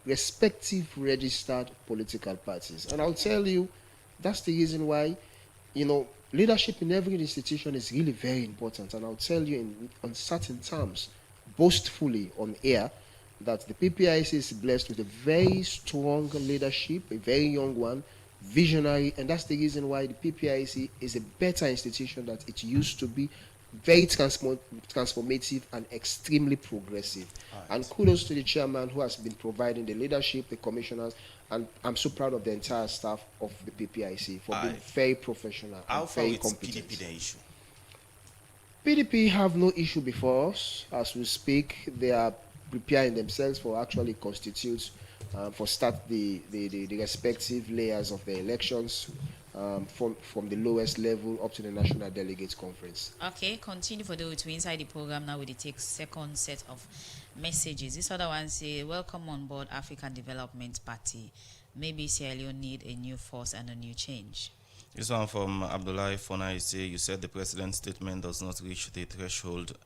respective registered political parties. And I'll tell you, that's the reason why, leadership in every institution is really very important. And I'll tell you on certain terms, boastfully on air, that the PPIC is blessed with a very strong leadership, a very young one, visionary, and that's the reason why the PPIC is a better institution than it used to be, very transformative and extremely progressive. Right. And kudos to the chairman who has been providing the leadership, the commissioners, and I'm so proud of the entire staff of the PPIC for being very professional and very competent. PDP the issue? PDP have no issue before us. As we speak, they are preparing themselves for actually constitute, for start the respective layers of the elections, from the lowest level up to the National Delegates Conference. Okay, continue for those inside the program now. We take second set of messages. This other one say, welcome on board African Development Party. Maybe Sierra Leone need a new force and a new change. This one from Abdullahi Fona is say, you said the president's statement does not reach the threshold.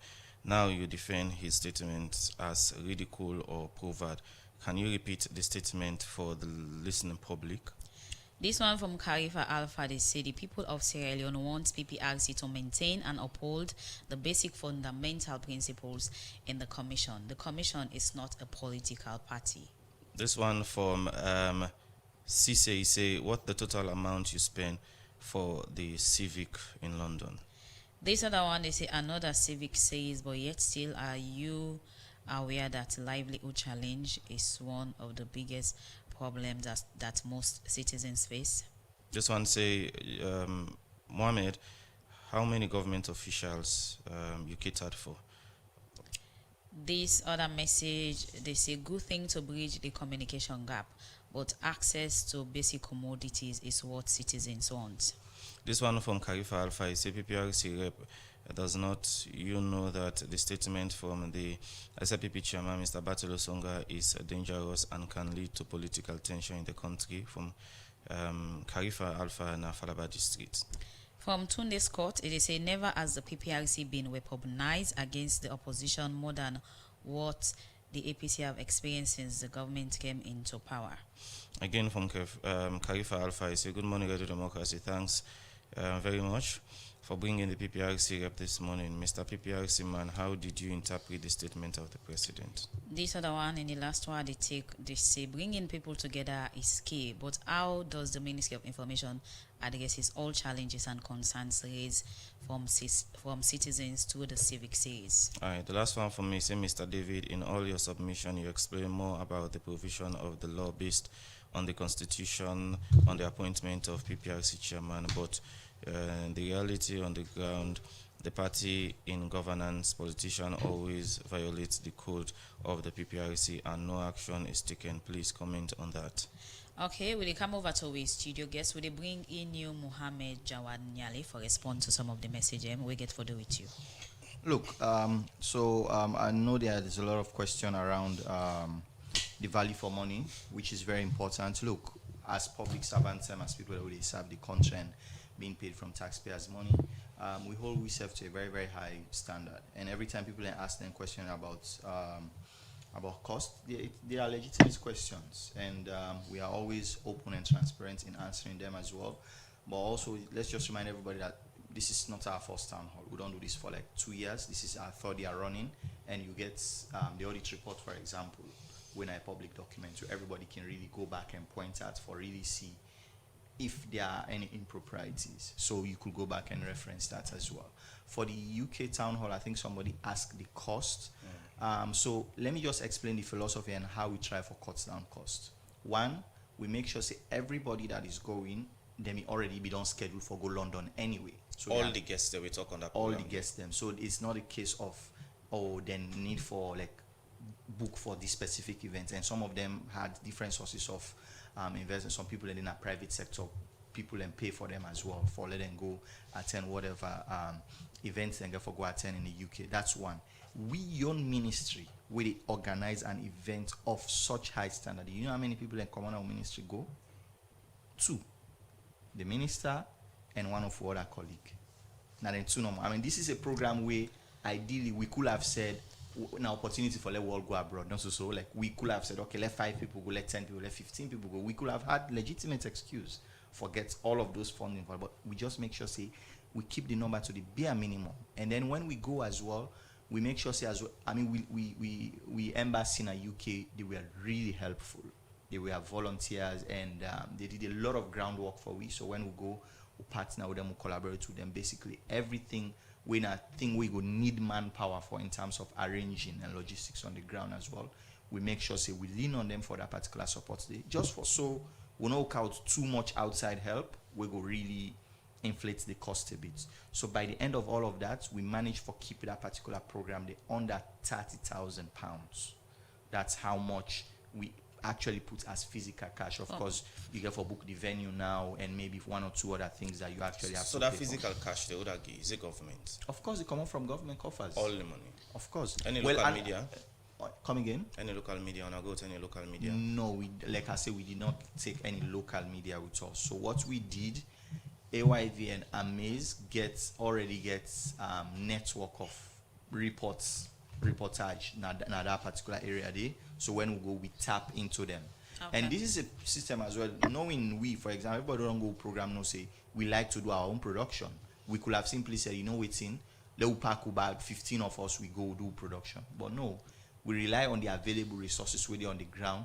Now you defend his statement as ridicule or pervert. Can you repeat the statement for the listening public? This one from Khalifa Alpha, they say the people of Sierra Leone want PPRC to maintain and uphold the basic fundamental principles in the commission. The commission is not a political party. This one from Cisse, say, what the total amount you spend for the civic in London? This other one, they say another civic says, but yet still are you aware that livelihood challenge is one of the biggest problems that most citizens face? This one say, Mohammed, how many government officials you catered for? This other message, they say, good thing to bridge the communication gap, but access to basic commodities is what citizens want. This one from Khalifa Alpha is a PPRC rep. Does not you know that the statement from the SLPP chairman, Mr. Bartolo Songa, is dangerous and can lead to political tension in the country? From Khalifa Alpha and Falaba district. From Tunde's court, it is said never has the PPRC been weaponized against the opposition more than what the APC have experienced since the government came into power. Again from Khalifa Alpha, I say good morning, Radio Democracy. Thanks very much for bringing the PPRC up this morning. Mr. PPRC man, how did you interpret the statement of the president? This other one, in the last one, they say bringing people together is key, but how does the Ministry of Information addresses all challenges and concerns raised from citizens to the civic series? All right, the last one for me, say Mr. David, in all your submission, you explain more about the provision of the law based on the Constitution on the appointment of PPRC chairman, but the reality on the ground, the party in governance, politician always violates the code of the PPRC and no action is taken. Please comment on that. Okay, will they come over to our studio guests? Will they bring in you Muhammad Jawad Nyali for response to some of the messages we get for do with you? Look, I know there's a lot of question around the value for money, which is very important. Look, as public servants and as people that really serve the country and being paid from taxpayers' money, we hold ourselves to a very, very high standard. And every time people ask them questions about cost, they are legitimate questions. And we are always open and transparent in answering them as well. But also, let's just remind everybody that this is not our first town hall. We don't do this for like 2 years. This is our third year running. And you get the audit report, for example, when a public document, so everybody can really go back and point out for really see if there are any improprieties. So you could go back and reference that as well. For the UK town hall, I think somebody asked the cost. So let me just explain the philosophy and how we try for cuts down cost. One, we make sure say everybody that is going, they may already be on schedule for go London anyway. So all the guests that we talk on that all program. the guests them. So it's not a case of then need for like book for this specific event, and some of them had different sources of investment. Some people in a private sector, people and pay for them as well for let them go attend whatever events and go attend in the UK. That's one. We your ministry will organize an event of such high standard. You know how many people in communal ministry go? 2, the minister and one of our other colleague. Now then 2 no more. I mean, this is a program where ideally we could have said an opportunity for let world go abroad. Not so like we could have said, okay, let 5 people go, let 10 people, let 15 people go. We could have had legitimate excuse for get all of those funding for, but we just make sure say we keep the number to the bare minimum. And then when we go as well, we make sure say as well, I mean we embassy in the UK, they were really helpful. They were volunteers and they did a lot of groundwork for we. So when we go, we partner with them, we collaborate with them. Basically everything when I think we would need manpower for in terms of arranging and logistics on the ground as well, we make sure say we lean on them for that particular support day. Just for so we don't count too much outside help, we go really inflate the cost a bit. So by the end of all of that, we manage for keep that particular program day under £30,000. That's how much we actually put as physical cash. Of course, you get for book the venue now and maybe 1 or 2 other things that you actually have so to that pay physical for. cash they would give is it government? Of course, they come out from government coffers. All the money. Of course. Any local media? Come again? Any local media? Wanna go to any local media? No, we like I said, we did not take any local media with us. So what we did, AYV and Amaze already gets network of reportage in that particular area there. So when we go, we tap into them. Okay. And this is a system as well. Knowing we, for example, everybody don't go program no say we like to do our own production. We could have simply said, you know what's in, let pack about 15 of us, we go do production. But no, we rely on the available resources where they're on the ground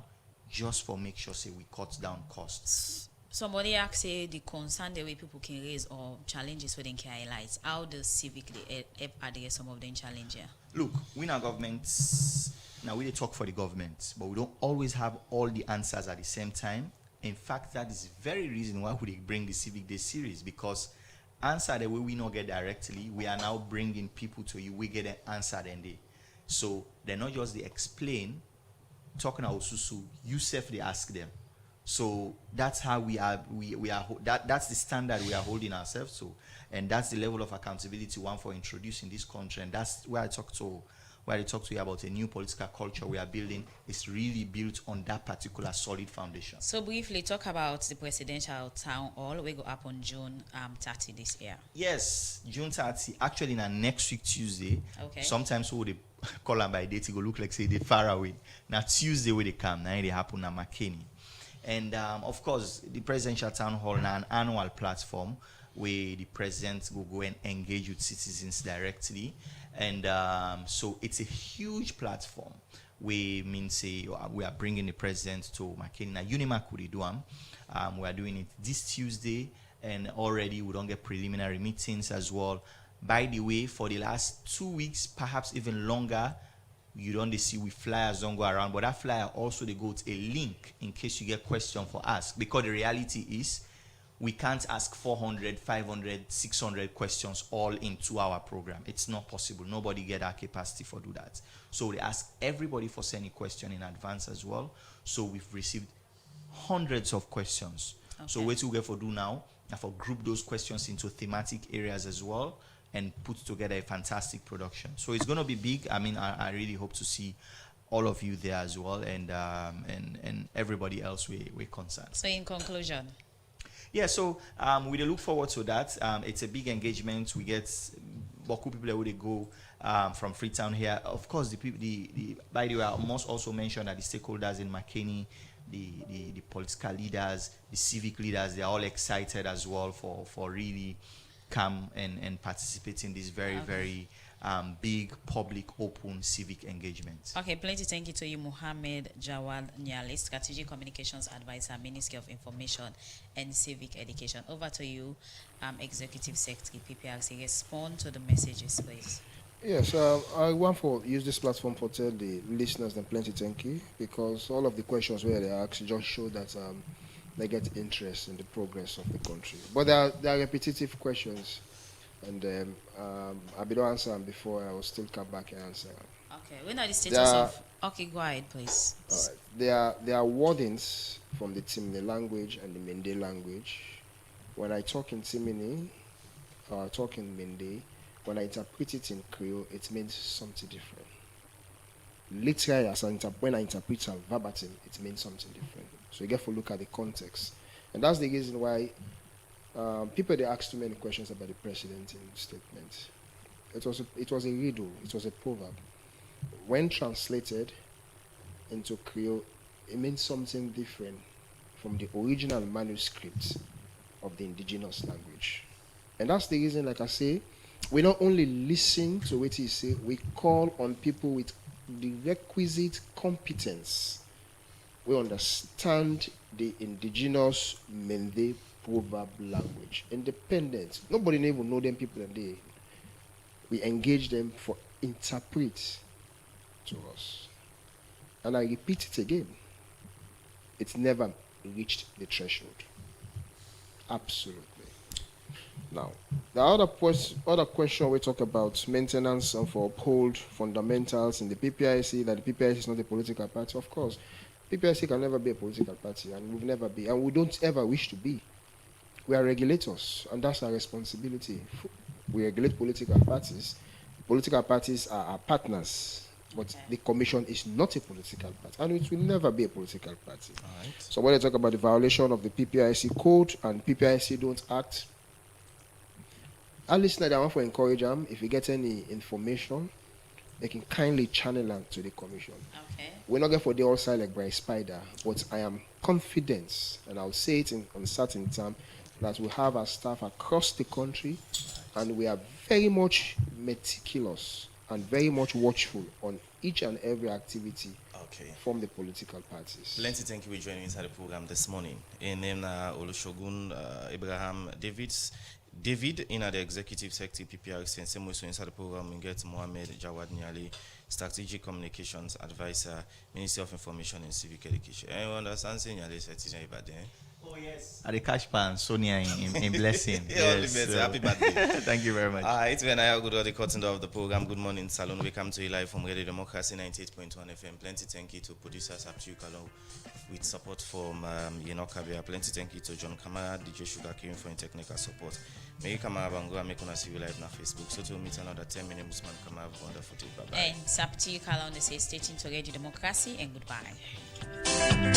just for make sure say we cut down costs. Somebody asked say the concern the way people can raise or challenges within can highlight. How does civic help address some of them challenges? Look, we in our governments, now we talk for the government, but we don't always have all the answers at the same time. In fact, that is the very reason why we bring the Civic Day series, because answer the way we not get directly, we are now bringing people to you, we get an answer then they. So they're not just they explain, talking about Susu, you self they ask them. So that's how we are. That's the standard we are holding ourselves to, and that's the level of accountability one for introducing this country. And that's where I talk to you about a new political culture we are building. Is really built on that particular solid foundation. So briefly, talk about the presidential town hall. We go up on June 30 this year. Yes, June 30. Actually, na next week Tuesday. Okay. Sometimes we would call them by date. It go look like say they far away. Now Tuesday where they come. Now they happen na McKinney. And of course, the presidential town hall is an annual platform where the president will go and engage with citizens directly. And so it's a huge platform. We are bringing the president to McKinney. Now, Unimakuri Duam. We are doing it this Tuesday, and already we don't get preliminary meetings as well. By the way, for the last 2 weeks, perhaps even longer, you don't see we flyers don't go around, but that flyer also they go to a link in case you get question for ask, because the reality is we can't ask 400, 500, 600 questions all in 2 hour program. It's not possible. Nobody get our capacity for do that. So they ask everybody for sending question in advance as well. So we've received hundreds of questions. Okay. So what we get for do now, and for group those questions into thematic areas as well, and put together a fantastic production. So it's going to be big. I mean, I really hope to see all of you there as well, and everybody else we're concerned. So in conclusion. Yeah, so we look forward to that. It's a big engagement. We get Boku people where they go from Freetown here. Of course, by the way, I must also mention that the stakeholders in McKinney, the political leaders, the civic leaders, they're all excited as well for really come and participate in this very big public open civic engagement. Okay, plenty thank you to you, Mohammed Jawad Nyale, Strategic Communications Advisor, Ministry of Information and Civic Education. Over to you, Executive Secretary, PPRC. Respond to the messages, please. Yes, I want to use this platform for tell the listeners and plenty thank you, because all of the questions where they ask just show that they get interest in the progress of the country. But there are repetitive questions, and I don't answer them before. I will still come back and answer them. Okay, we know the status of. Okay, go ahead, please. All right. There are wordings from the Timini language and the Mende language. When I talk in Timini, or talk in Mende, when I interpret it in Creole, it means something different. Literally, when I interpret it verbatim, it means something different. So you get to look at the context. And that's the reason why people, they ask too many questions about the president in the statement. It was a riddle, it was a proverb. When translated into Creole, it means something different from the original manuscript of the indigenous language. And that's the reason, like I say, we not only listen to what he say, we call on people with the requisite competence. We understand the indigenous Mende proverb language. Independent. Nobody even know them people, and we engage them for interpret to us. And I repeat it again. It's never reached the threshold. Absolutely. Now, the other question we talk about maintenance and for uphold fundamentals in the PPIC, that the PPIC is not a political party. Of course, PPIC can never be a political party, and we'll never be, and we don't ever wish to be. We are regulators, and that's our responsibility. We regulate political parties. Political parties are our partners, but the commission is not a political party, and it will never be a political party. All right. So when I talk about the violation of the PPIC code and PPIC don't act, our listeners, I want to encourage them, if you get any information, they can kindly channel them to the commission. Okay. We're not going for the all side like by spider, but I am confident, and I'll say it in uncertain time, that we have our staff across the country, and we are very much meticulous and very much watchful on each and every activity from the political parties. Plenty thank you for joining inside the program this morning. In name Olusegun Abraham David in the Executive Secretary PPRC, and same way so inside the program we get Mohammed Jawad Nyale, Strategic Communications Advisor, Ministry of Information and Civic Education. Anyone understand saying Nyale citizen Ibadan? Oh, yes. At the cash pan, Sonia in blessing. All the best. Happy birthday. Thank you very much. It's when I go to the cutting of the program. Good morning, Salon. We come to you live from Radio Democracy 98.1 FM. Plenty thank you to producers Aptiu Kalou with support from Yeno Kabia. Plenty thank you to John Kamara, DJ Sugar King for technical support. May Kamara Bango and make us see you live on Facebook. So to meet another 10 minutes, Usman Kamara. Wonderful day. Bye bye. And Aptiu Kalou, they say stay tuned to Radio Democracy and goodbye.